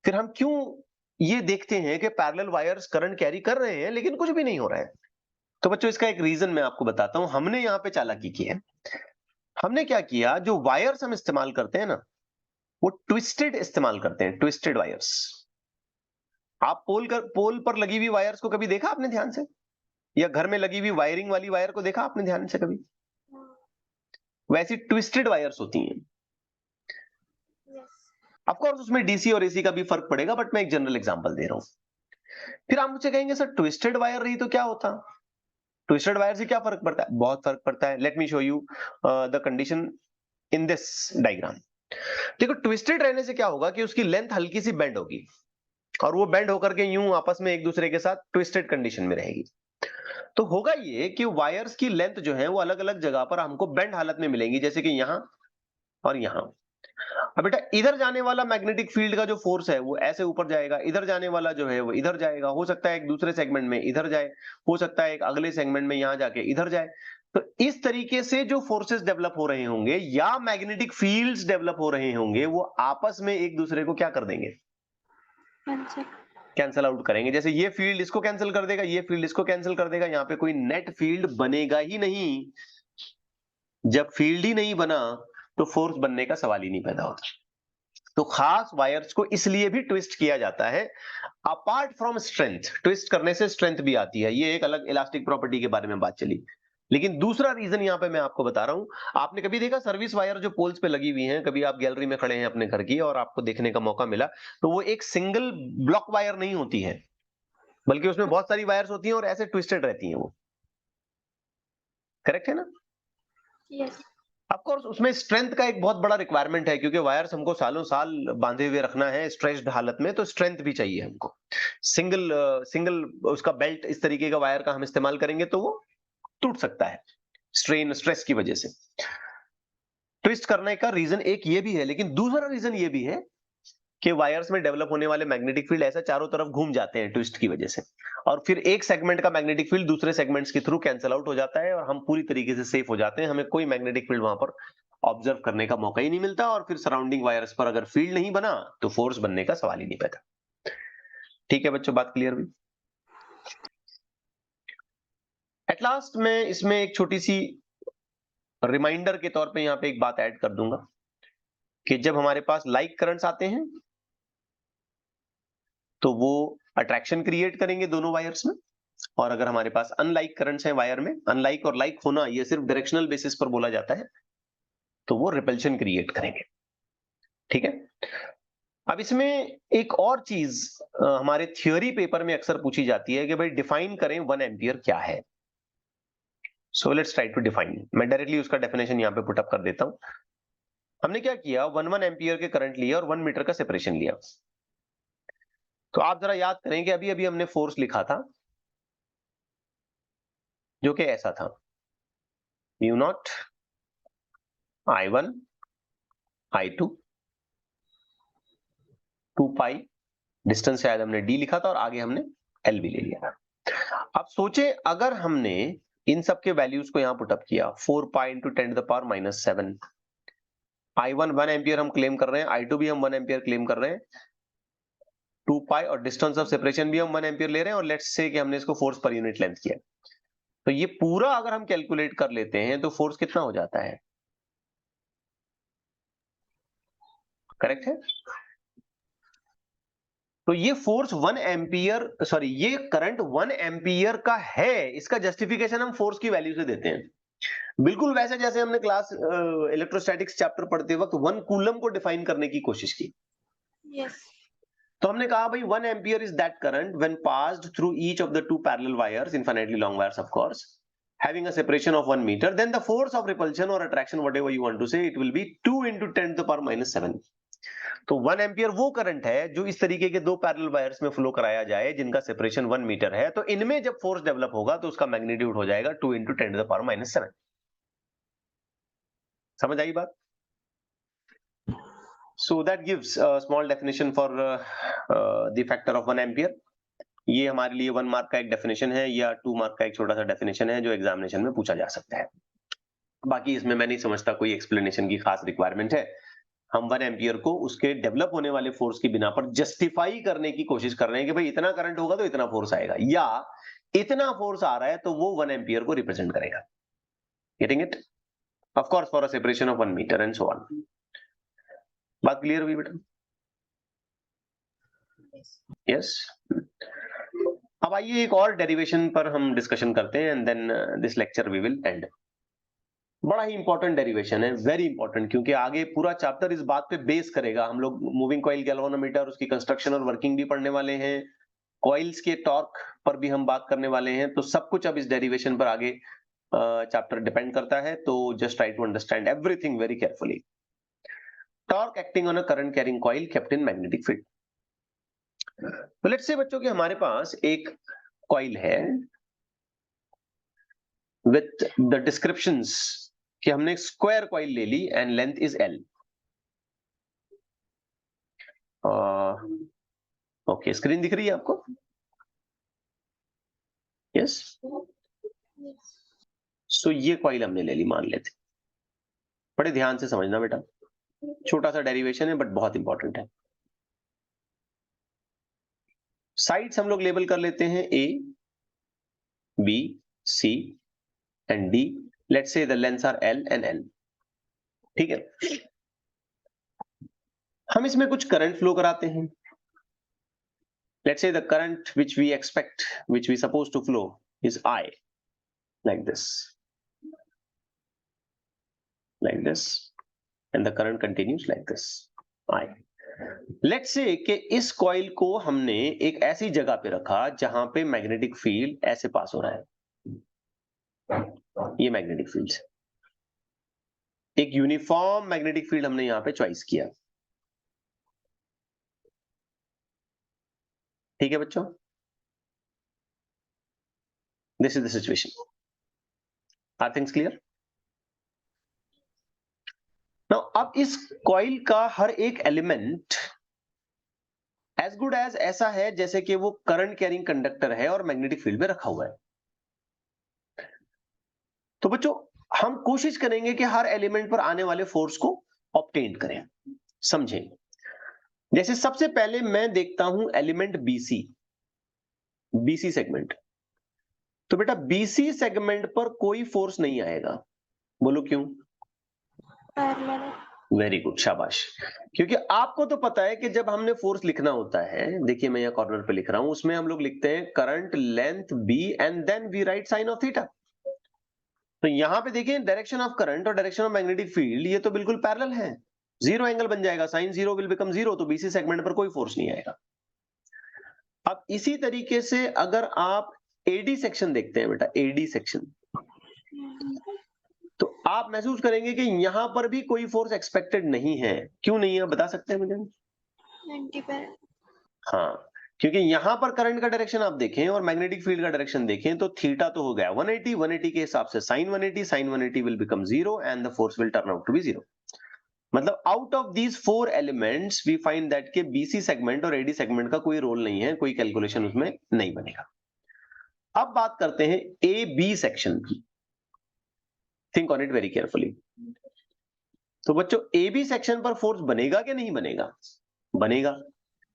फिर हम क्यों ये देखते हैं कि पैरेलल वायर्स करंट कैरी कर रहे हैं लेकिन कुछ भी नहीं हो रहा है? तो बच्चों इसका एक रीजन मैं आपको बताता हूं। हमने यहाँ पे चालाकी की है। हमने क्या किया, जो वायर्स हम इस्तेमाल करते हैं ना, वो ट्विस्टेड इस्तेमाल करते हैं, ट्विस्टेड वायर्स। आप पोल पर लगी हुई वायर्स को कभी देखा आपने ध्यान से? या घर में लगी हुई वायरिंग वाली वायर को देखा आपने ध्यान से कभी? वैसी ट्विस्टेड वायर्स होती हैं। ऑफ कोर्स उसमें डीसी और एसी का भी फर्क पड़ेगा, बट मैं एक जनरल एग्जांपल दे रहा हूं। फिर आप मुझे कहेंगे सर ट्विस्टेड वायर रही तो क्या होता? ट्विस्टेड वायर से क्या फर्क पड़ता है? बहुत फर्क पड़ता है। Let me show you the condition in this diagram. देखो, ट्विस्टेड रहने से क्या होगा कि उसकी लेंथ हल्की सी बेंड होगी और वो बेंड होकर के यूं आपस में एक दूसरे के साथ ट्विस्टेड कंडीशन में रहेगी। तो होगा ये कि वायर्स की लेंथ जो है वो अलग अलग जगह पर हमको बेंड हालत में मिलेंगी, जैसे कि यहां और यहां। अब बेटा, इधर जाने वाला मैग्नेटिक फील्ड का जो फोर्स है वो ऐसे ऊपर जाएगा, इधर जाने वाला जो है वो इधर जाएगा। हो सकता है एक दूसरे सेगमेंट में इधर जाए, हो सकता है एक अगले सेगमेंट में यहां जाके इधर जाए। तो इस तरीके से जो फोर्सेस डेवलप हो रहे होंगे या मैग्नेटिक फील्ड्स डेवलप हो रहे होंगे, वो आपस में एक दूसरे को क्या कर देंगे? कैंसल आउट करेंगे। जैसे ये फील्ड इसको कैंसिल कर देगा, ये फील्ड इसको कैंसिल कर देगा। यहाँ पे कोई नेट फील्ड बनेगा ही नहीं। जब फील्ड ही नहीं बना तो फोर्स बनने का सवाल ही नहीं पैदा होता। तो खास वायर्स को इसलिए भी ट्विस्ट किया जाता है। अपार्ट फ्रॉम स्ट्रेंथ, ट्विस्ट करने से स्ट्रेंथ भी आती है, ये एक अलग इलास्टिक प्रॉपर्टी के बारे में बात चली। लेकिन दूसरा रीजन यहां पे मैं आपको बता रहा हूं। आपने कभी देखा सर्विस वायर जो पोल्स पे लगी हुई हैं, कभी आप गैलरी में खड़े हैं अपने घर की और आपको देखने का मौका मिला, तो वो एक सिंगल ब्लॉक वायर नहीं होती है, बल्कि उसमें बहुत सारी वायर्स होती हैं और ऐसे ट्विस्टेड रहती हैं वो। करेक्ट है ना? यस। ऑफ कोर्स उसमें स्ट्रेंथ का एक बहुत बड़ा रिक्वायरमेंट है, क्योंकि वायर्स हमको सालों साल बांधे हुए रखना है स्ट्रेच्ड हालत में, तो स्ट्रेंथ भी चाहिए हमको। सिंगल उसका बेल्ट इस तरीके का वायर का हम इस्तेमाल करेंगे तो वो टूट सकता है स्ट्रेन स्ट्रेस की वजह से। ट्विस्ट करने का रीजन एक ये भी है, लेकिन दूसरा रीजन ये भी है कि वायर्स में डेवलप होने वाले मैग्नेटिक फील्ड ऐसा चारों तरफ घूम जाते हैं ट्विस्ट की वजह से, और फिर एक सेगमेंट का मैग्नेटिक फील्ड दूसरे सेगमेंट्स के थ्रू कैंसिल आउट हो जाता है और हम पूरी तरीके से सेफ हो जाते हैं। हमें कोई मैग्नेटिक फील्ड वहां पर ऑब्जर्व करने का मौका ही नहीं मिलता, और फिर सराउंडिंग वायर्स पर अगर फील्ड नहीं बना तो फोर्स बनने का सवाल ही नहीं पैदा। ठीक है बच्चों, बात क्लियर हुई? एट लास्ट मैं इसमें एक छोटी सी रिमाइंडर के तौर पे यहाँ पे एक बात ऐड कर दूंगा कि जब हमारे पास लाइक करंट्स आते हैं तो वो अट्रैक्शन क्रिएट करेंगे दोनों वायर्स में, और अगर हमारे पास अनलाइक करंट्स हैं वायर में, अनलाइक और लाइक होना ये सिर्फ डायरेक्शनल बेसिस पर बोला जाता है, तो वो रिपल्शन क्रिएट करेंगे। ठीक है? अब इसमें एक और चीज हमारे थ्योरी पेपर में अक्सर पूछी जाती है कि भाई डिफाइन करें 1 एम्पियर क्या है। So let's try to define. मैं डायरेक्टली उसका डेफिनेशन यहां पे पुट अप कर देता हूं। हमने क्या किया, 1 एम्पियर के करंट लिया और 1 मीटर का सेपरेशन लिया। तो आप जरा याद करें कि अभी अभी हमने फोर्स लिखा था जो कि ऐसा था, म्यू नॉट I1 I2 2 पाई, डिस्टेंस शायद हमने d लिखा था और आगे हमने L भी ले लिया था। अब सोचे अगर हमने इन सब के वैल्यूज को यहां पुटअप किया, 4 पाई इंटू 10⁻⁻⁷, I1 1 एम्पियर हम क्लेम कर रहे हैं, I2 भी हम 1 एम्पियर क्लेम कर रहे हैं, 2 पाई और डिस्टेंस ऑफ सेपरेशन भी हम 1 एम्पियर ले रहे हैं, और लेट्स से कि हमने इसको फोर्स पर यूनिट लेंथ किया। तो ये पूरा अगर हम कैलकुलेट कर लेते हैं तो फोर्स कितना हो जाता है? करेक्ट है? तो ये फोर्स 1 एम्पियर, सॉरी ये करंट 1 एम्पियर का है, इसका जस्टिफिकेशन हम फोर्स की वैल्यू से देते हैं। बिल्कुल वैसे जैसे हमने क्लास इलेक्ट्रोस्टैटिक्स चैप्टर पढ़ते वक्त 1 कूलम को डिफाइन करने की कोशिश की। यस। तो हमने कहा भाई 1 ampere is that current when passed through each of the 2 parallel wires, infinitely long wires of course, having a separation of 1 meter, then the force of repulsion or attraction, whatever you want to say, it will be 2 into 10⁻⁷. तो 1 एम्पियर वो करंट है जो इस तरीके के दो पैरेलल वायर्स में फ्लो कराया जाए जिनका सेपरेशन 1 मीटर है, तो इनमें जब फोर्स डेवलप होगा तो उसका मैग्नीट्यूड हो जाएगा 2 × 10⁻⁻⁷। समझ आई बात? So that gives a small definition for the factor of 1 ampere. ये हमारे लिए 1 मार्क का एक डेफिनेशन है या 2 मार्क का एक छोटा सा डेफिनेशन है जो एग्जामिनेशन में पूछा जा सकता है। बाकी इसमें मैं नहीं समझता कोई एक्सप्लेनेशन की खास रिक्वायरमेंट है। हम 1 एम्पियर को उसके डेवलप होने वाले फोर्स की बिना पर जस्टिफाई करने की कोशिश कर रहे हैं कि भाई इतना करंट होगा तो इतना फोर्स आएगा, या इतना फोर्स आ रहा है तो वो 1 एम्पियर को रिप्रेजेंट करेगा। Getting it? Of course for a separation of 1 metre and so on. बात क्लियर हुई बेटा? यस। अब आइए एक और डेरिवेशन पर हम डिस्कशन करते हैं and then this lecture we will end. बड़ा ही इंपॉर्टेंट डेरिवेशन है, वेरी इंपॉर्टेंट, क्योंकि आगे पूरा चैप्टर इस बात पे बेस करेगा। हम लोग मूविंग कॉइल गैल्वेनोमीटर, उसकी कंस्ट्रक्शन और वर्किंग भी पढ़ने वाले हैं, कॉइल्स के टॉर्क पर भी हम बात करने वाले हैं, तो सब कुछ अब इस डेरिवेशन पर आगे चैप्टर डिपेंड करता है। तो just try to understand everything very carefully. Torque acting on a current carrying coil kept in magnetic field. तो लेट्स से बच्चों कि हमारे पास एक कॉइल है विथ द डिस्क्रिप्शंस कि हमने एक स्क्वायर कॉइल ले ली and length is L। Okay, screen दिख रही है आपको? यस। सो ये कॉइल हमने ले ली, मान लेते। बड़े ध्यान से समझना बेटा, छोटा सा डेरिवेशन है बट बहुत इंपॉर्टेंट है। साइड्स हम लोग लेबल कर लेते हैं A, B, C and D। Let's say the lengths are L and L। ठीक है, हम इसमें कुछ करंट फ्लो कराते हैं। Let's say the current which we expect, which we supposed to flow is I, like this, and the current continues like this, I. Let's say कि इस कॉइल को हमने एक ऐसी जगह पे रखा जहां पे मैग्नेटिक फील्ड ऐसे पास हो रहा है, ये मैग्नेटिक फील्ड, एक यूनिफॉर्म मैग्नेटिक फील्ड हमने यहां पे चॉइस किया। ठीक है बच्चों, this is the situation. Are things clear? Now अब इस कॉइल का हर एक एलिमेंट एज गुड एज ऐसा है जैसे कि वो करंट कैरिंग कंडक्टर है और मैग्नेटिक फील्ड में रखा हुआ है। तो बच्चों हम कोशिश करेंगे कि हर एलिमेंट पर आने वाले फोर्स को ऑब्टेन करें। समझें, जैसे सबसे पहले मैं देखता हूं एलिमेंट बीसी सेगमेंट। तो बेटा बीसी सेगमेंट पर कोई फोर्स नहीं आएगा। बोलो क्यों? वेरी गुड, शाबाश। क्योंकि आपको तो पता है कि जब हमने फोर्स लिखना होता है, देखिए मैं यहाँ कॉर्नर पे लिख रहा हूं, उसमें हम लोग लिखते हैं current length B and then we write sine of theta. तो यहां पे देखिए डायरेक्शन ऑफ करंट और डायरेक्शन ऑफ मैग्नेटिक फील्ड ये तो बिल्कुल पैरेलल है, जीरो एंगल बन जाएगा, sine zero will become zero, तो बीसी सेगमेंट पर कोई फोर्स नहीं आएगा। अब इसी तरीके से अगर आप एडी सेक्शन देखते हैं बेटा, एडी सेक्शन, तो आप महसूस करेंगे कि यहां पर भी कोई फोर्स एक्सपेक्टेड नहीं है। क्यों नहीं है, बता सकते हैं मुझे? हाँ, क्योंकि यहां पर करंट का डायरेक्शन आप देखें और मैग्नेटिक फील्ड का डायरेक्शन देखें तो थीटा तो हो गया 180 के हिसाब से sine 180 will become zero and the force will turn out to be zero. मतलब out of these 4 elements we find that के बीसी सेगमेंट और एडी सेगमेंट का कोई रोल नहीं है, कोई कैलकुलेशन उसमें नहीं बनेगा। अब बात करते हैं ए बी सेक्शन की। Think on it very carefully. तो बच्चों ए बी सेक्शन पर फोर्स बनेगा कि नहीं बनेगा? बनेगा।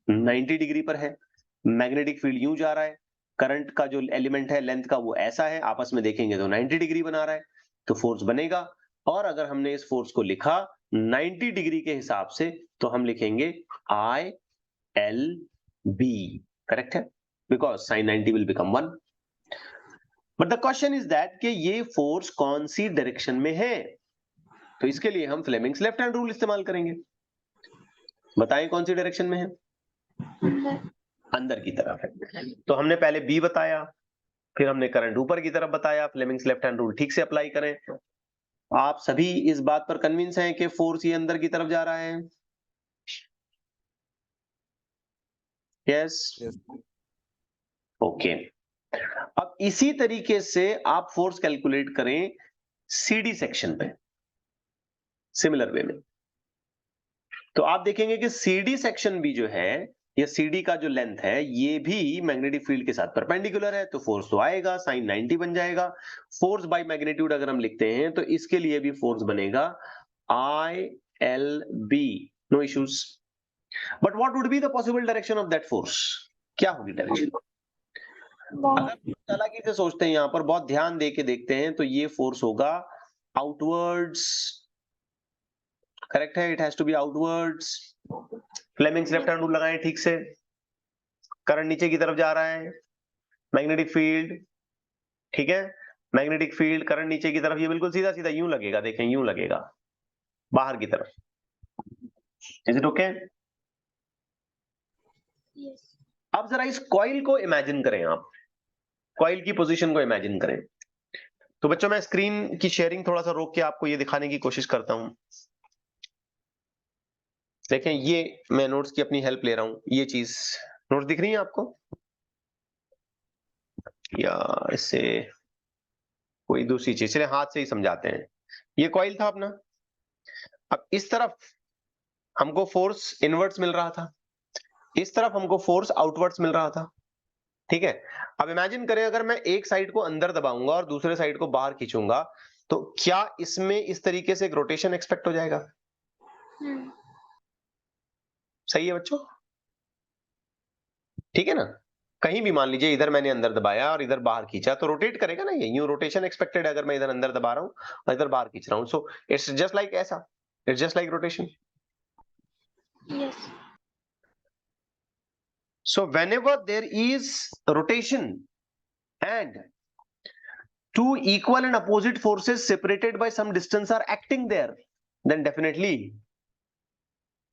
90 डिग्री पर है, मैग्नेटिक फील्ड यूं जा रहा है, करंट का जो एलिमेंट है लेंथ का वो ऐसा है, आपस में देखेंगे तो 90 डिग्री बना रहा है, तो फोर्स बनेगा। और अगर हमने इस फोर्स को लिखा 90 डिग्री के हिसाब से तो हम लिखेंगे आई एल बी, करेक्ट है, because sign 90 will become 1। But the question is that कि ये फोर्स कौन सी डायरेक्शन में है? तो इसके लिए हम फ्लेमिंग्स लेफ्ट हैंड रूल इस्तेमाल करेंगे। बताएं कौन सी डायरेक्शन में है? अंदर की तरफ है। तो हमने पहले बी बताया, फिर हमने करंट ऊपर की तरफ बताया, फ्लेमिंग्स लेफ्ट हैंड रूल ठीक से अप्लाई करें। आप सभी इस बात पर कन्विंस हैं कि फोर्स ये अंदर की तरफ जा रहा है? Yes, Yes. ओके। अब इसी तरीके से आप फोर्स कैलकुलेट करें सीडी सेक्शन पे, सिमिलर वे में। तो आप देखेंगे कि सीडी सेक्शन भी जो है, या सीडी का जो लेंथ है, ये भी मैग्नेटिक फील्ड के साथ परपेंडिकुलर है, तो फोर्स तो आएगा, साइन 90 बन जाएगा। फोर्स बाय मैग्नीट्यूड अगर हम लिखते हैं तो इसके लिए भी फोर्स बनेगा ILB, no issues. But what would be the possible direction of that force? क्या होगी डायरेक्शन? अगर चालाकी से सोचते हैं, यहां पर बहुत ध्यान दे के देखते हैं, तो ये फोर्स होगा आउटवर्ड्स। करेक्ट है, it has to be outwards. Fleming's left hand rule लगाएं ठीक से। करंट नीचे की तरफ जा रहा है, मैग्नेटिक फील्ड, ठीक है, मैग्नेटिक फील्ड, करंट नीचे की तरफ, ये बिल्कुल सीधा सीधा यूं लगेगा, देखें यूं लगेगा बाहर की तरफ। Is it okay? Yes. अब जरा इस कॉइल को इमेजिन करें, आप कॉइल की पोजीशन को इमेजिन करें। तो बच्चों, मैं स्क्रीन की शेयरिंग थोड़ा सा रोक के आपको ये दिखाने की कोशिश करता हूं। देखें, ये मैं नोट्स की अपनी हेल्प ले रहा हूं, ये चीज नोट्स दिख रही है आपको, या इससे कोई दूसरी चीज? चलिए हाथ से ही समझाते हैं। ये कॉइल था अपना, अब इस तरफ हमको फोर्स इनवर्ट्स मिल रहा था, इस तरफ हमको फोर्स आउटवर्ड्स मिल रहा था, ठीक है। अब इमेजिन करें, अगर मैं एक साइड को अंदर दबाऊंगा और दूसरे साइड को बाहर खींचूंगा, तो क्या इसमें इस तरीके से एक रोटेशन एक्सपेक्ट हो जाएगा? सही है बच्चों? ठीक है ना? कहीं भी मान लीजिए, इधर मैंने अंदर दबाया और इधर बाहर खींचा, तो रोटेट करेगा ना, ये यूं रोटेशन एक्सपेक्टेड है, अगर मैं इधर अंदर दबा रहा हूं और इधर बाहर खींच रहा हूं। सो इट्स जस्ट लाइक ऐसा, it's just like rotation. Yes. So whenever there is rotation and two equal and opposite forces separated by some distance are acting there, then definitely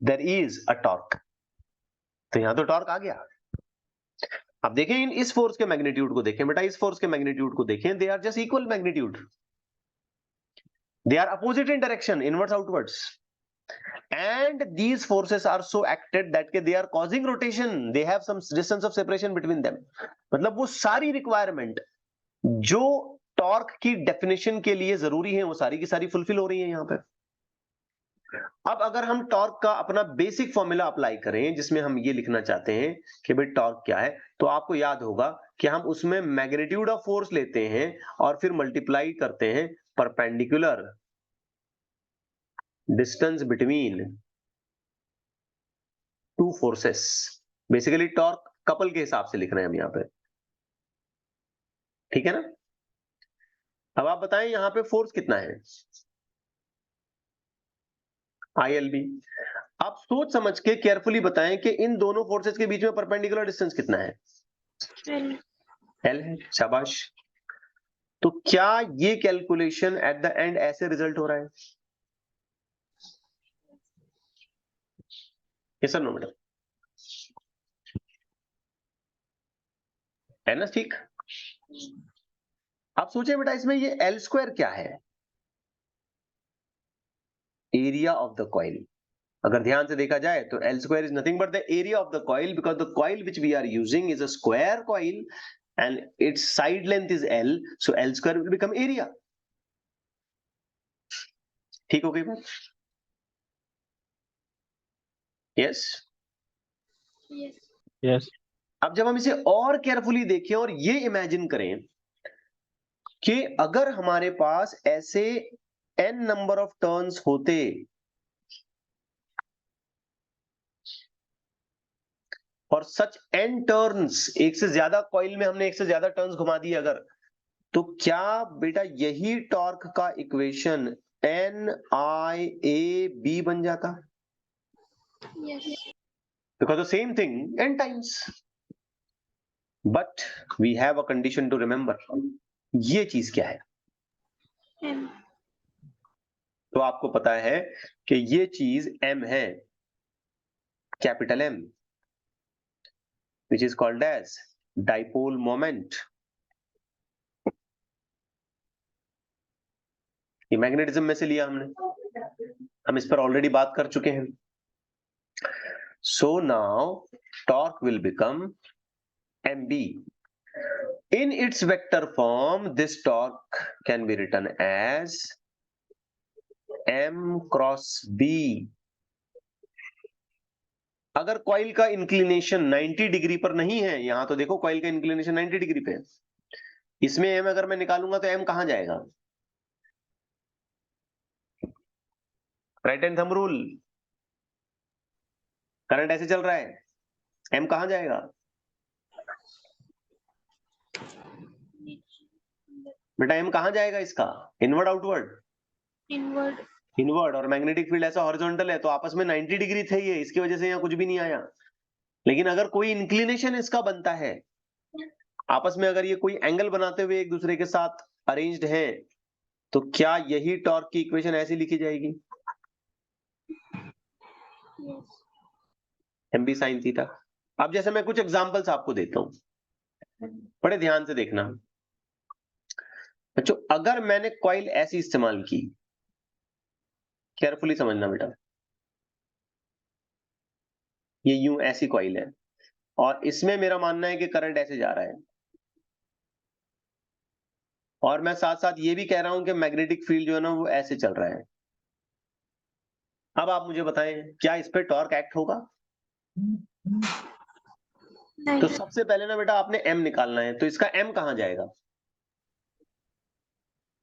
there is a torque. तो यहां तो टॉर्क आ गया। अब देखें, इस फोर्स के मैग्नीट्यूड को देखें बेटा, इस फोर्स के मैग्नीट्यूड को देखें, they are just equal magnitude, they are opposite in direction, inwards outwards, and these forces are so acted that they are causing rotation, they have some distance of separation between them। मतलब वो सारी रिक्वायरमेंट जो टॉर्क की डेफिनेशन के लिए जरूरी है, वो सारी की सारी फुलफिल हो रही है यहां पे। अब अगर हम टॉर्क का अपना बेसिक फॉर्मूला अप्लाई करें, जिसमें हम ये लिखना चाहते हैं कि भाई टॉर्क क्या है, तो आपको याद होगा कि हम उसमें मैग्नीट्यूड ऑफ फोर्स लेते हैं और फिर मल्टीप्लाई करते हैं perpendicular distance between two forces. Basically torque couple के हिसाब से लिख रहे हैं हम यहां पे, ठीक है ना? अब आप बताएं यहां पे फोर्स कितना है? ILB। आप सोच समझ के केयरफुली बताएं कि इन दोनों फोर्सेस के बीच में परपेंडिकुलर डिस्टेंस कितना है? L. L है, शाबाश। तो क्या ये कैलकुलेशन एट द एंड ऐसे रिजल्ट हो रहा है? Yes sir, no madam? है ना, ठीक। आप सोचे बेटा, इसमें ये L स्क्वायर क्या है? Area of the coil. अगर ध्यान से देखा जाए तो L square is nothing but the area of the coil, because the coil which we are using is a square coil and its side length is L, so L square will become area। ठीक हो गई बात? यस। Yes. Yes. अब जब हम इसे और केयरफुली देखें और ये इमेजिन करें कि अगर हमारे पास ऐसे n नंबर ऑफ टर्न्स होते और सच n टर्न्स, एक से ज्यादा कॉइल में हमने एक से ज्यादा टर्न्स घुमा दिए अगर, तो क्या बेटा यही टॉर्क का इक्वेशन NIAB बन जाता? Yes. Because the same thing n times, but we have a condition to remember। ये चीज क्या है? M. तो आपको पता है कि ये चीज m है, capital M, which is called as dipole moment। ये मैग्नेटिज्म में से लिया हमने, हम इस पर ऑलरेडी बात कर चुके हैं। So now torque will become mb. In its vector form, this torque can be written as m cross b. अगर कॉइल का इंक्लिनेशन 90 डिग्री पर नहीं है, यहां तो देखो कॉइल का इंक्लिनेशन 90 डिग्री पे है, इसमें m अगर मैं निकालूंगा तो m कहां जाएगा? Right hand thumb rule, current ऐसे चल रहा है, m कहां जाएगा? बेटा m कहां जाएगा इसका? Inward outward? इनवर्ड। इनवर्ड। और मैग्नेटिक फील्ड ऐसा हॉरिजॉन्टल है, तो आपस में 90 डिग्री थे ये, इसकी वजह से यहाँ कुछ भी नहीं आया। लेकिन अगर कोई इंक्लिनेशन इसका बनता है, आपस में अगर ये कोई एंगल बनाते हुए एक दूसरे के साथ अरेंज्ड है, तो क्या यही टॉर्क की इक्वेशन ऐसी लिखी जाएगी? यस। mb sin theta. अब जैसे मैं कुछ एग्जांपल्स आपको देता हूं, बड़े ध्यान से देखना बच्चों। अगर मैंने कॉइल ऐसी इस्तेमाल की, केयरफुली समझना बेटा, ये यूं ऐसी कॉइल है और इसमें मेरा मानना है कि करंट ऐसे जा रहा है, और मैं साथ साथ ये भी कह रहा हूं कि मैग्नेटिक फील्ड जो है ना वो ऐसे चल रहा है। अब आप मुझे बताएं, क्या इस पे टॉर्क एक्ट होगा? नहीं। तो सबसे पहले ना बेटा आपने m निकालना है, तो इसका m कहां जाएगा?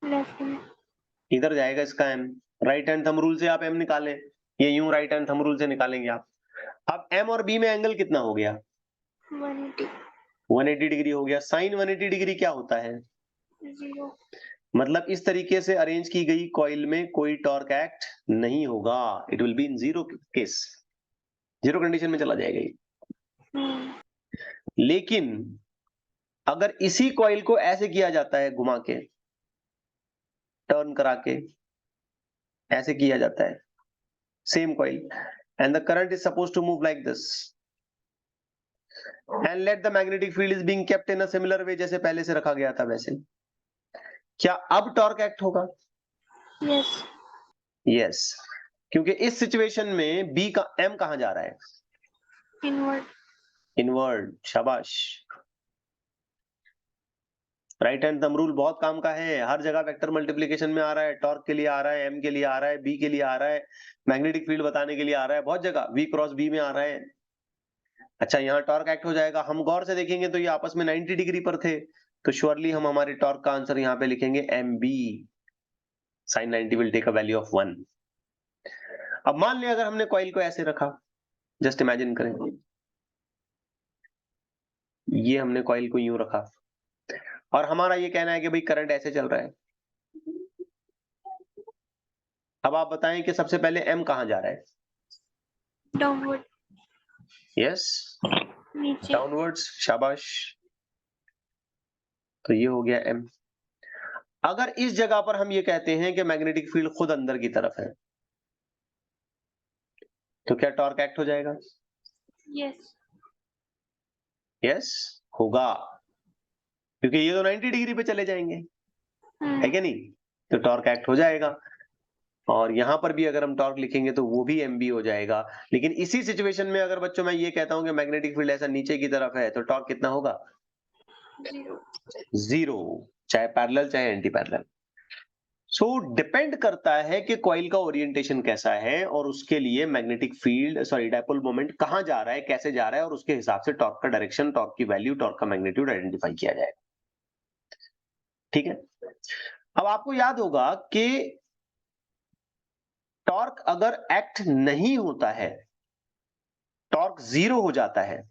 लेफ्ट में। इधर जाएगा इसका m। Right hand thumb rule से आप m निकालें, ये यूं राइट हैंड थंब रूल से निकालेंगे आप। अब m और b में एंगल कितना हो गया? 180। 180 डिग्री हो गया। साइन 180 डिग्री क्या होता है? 0। मतलब इस तरीके से अरेंज की गई कॉइल में कोई टॉर्क एक्ट नहीं होगा, it will be in zero case, zero condition में चला जाएगा ये। लेकिन अगर इसी कॉइल को ऐसे किया जाता है, घुमा के, टर्न करा के ऐसे किया जाता है, same coil, and the current is suppose to move like this, and let the magnetic field is being kept in a similar way, जैसे पहले से रखा गया था वैसे, क्या अब टॉर्क एक्ट होगा? यस। यस, क्योंकि इस सिचुएशन में बी का m कहां जा रहा है? इनवर्ड। इनवर्ड। शाबाश। राइट हैंड थंब रूल बहुत काम का है, हर जगह वेक्टर मल्टीप्लिकेशन में आ रहा है, टॉर्क के लिए आ रहा है, m के लिए आ रहा है, b के लिए आ रहा है, मैग्नेटिक फील्ड बताने के लिए आ रहा है, बहुत जगह v क्रॉस b में आ रहा है। अच्छा, यहाँ टॉर्क एक्ट हो जाएगा। हम गौर से देखेंगे तो ये आपस में 90 डिग्री पर थे, तो श्योरली हम हमारे टॉर्क का आंसर यहाँ पे लिखेंगे mb। Sine 90 will take a value of 1। अब मान लिया अगर हमने कॉइल को ऐसे रखा, जस्ट इमेजिन करें, ये हमने कॉइल को यूं रखा और हमारा ये कहना है कि भाई करंट ऐसे चल रहा है। अब आप बताएं कि सबसे पहले m कहां जा रहा है? डाउनवर्ड। यस, नीचे। डाउनवर्ड्स। शाबाश। तो ये हो गया m। अगर इस जगह पर हम ये कहते हैं कि मैग्नेटिक फील्ड खुद अंदर की तरफ है, तो क्या टॉर्क एक्ट हो जाएगा? यस। यस, होगा, क्योंकि ये तो 90 डिग्री पे चले जाएंगे, है क्या नहीं? तो टॉर्क एक्ट हो जाएगा। और यहां पर भी अगर हम टॉर्क लिखेंगे तो वो भी mb हो जाएगा। लेकिन इसी सिचुएशन में अगर बच्चों मैं ये कहता हूं कि मैग्नेटिक फील्ड ऐसा नीचे की तरफ है, तो टॉर्क कितना होगा? 0। 0, चाहे पैरेलल चाहे एंटी पैरेलल। सो डिपेंड करता है कि कॉइल का ओरिएंटेशन कैसा है और उसके लिए मैग्नेटिक फील्ड डाइपोल मोमेंट कहां जा रहा है, कैसे जा रहा है, और उसके हिसाब से टॉर्क का डायरेक्शन, टॉर्क की वैल्यू, टॉर्क का मैग्नीट्यूड आइडेंटिफाई किया जाएगा। ठीक है। अब आपको याद होगा कि टॉर्क अगर एक्ट नहीं होता है, टॉर्क 0 हो जाता है,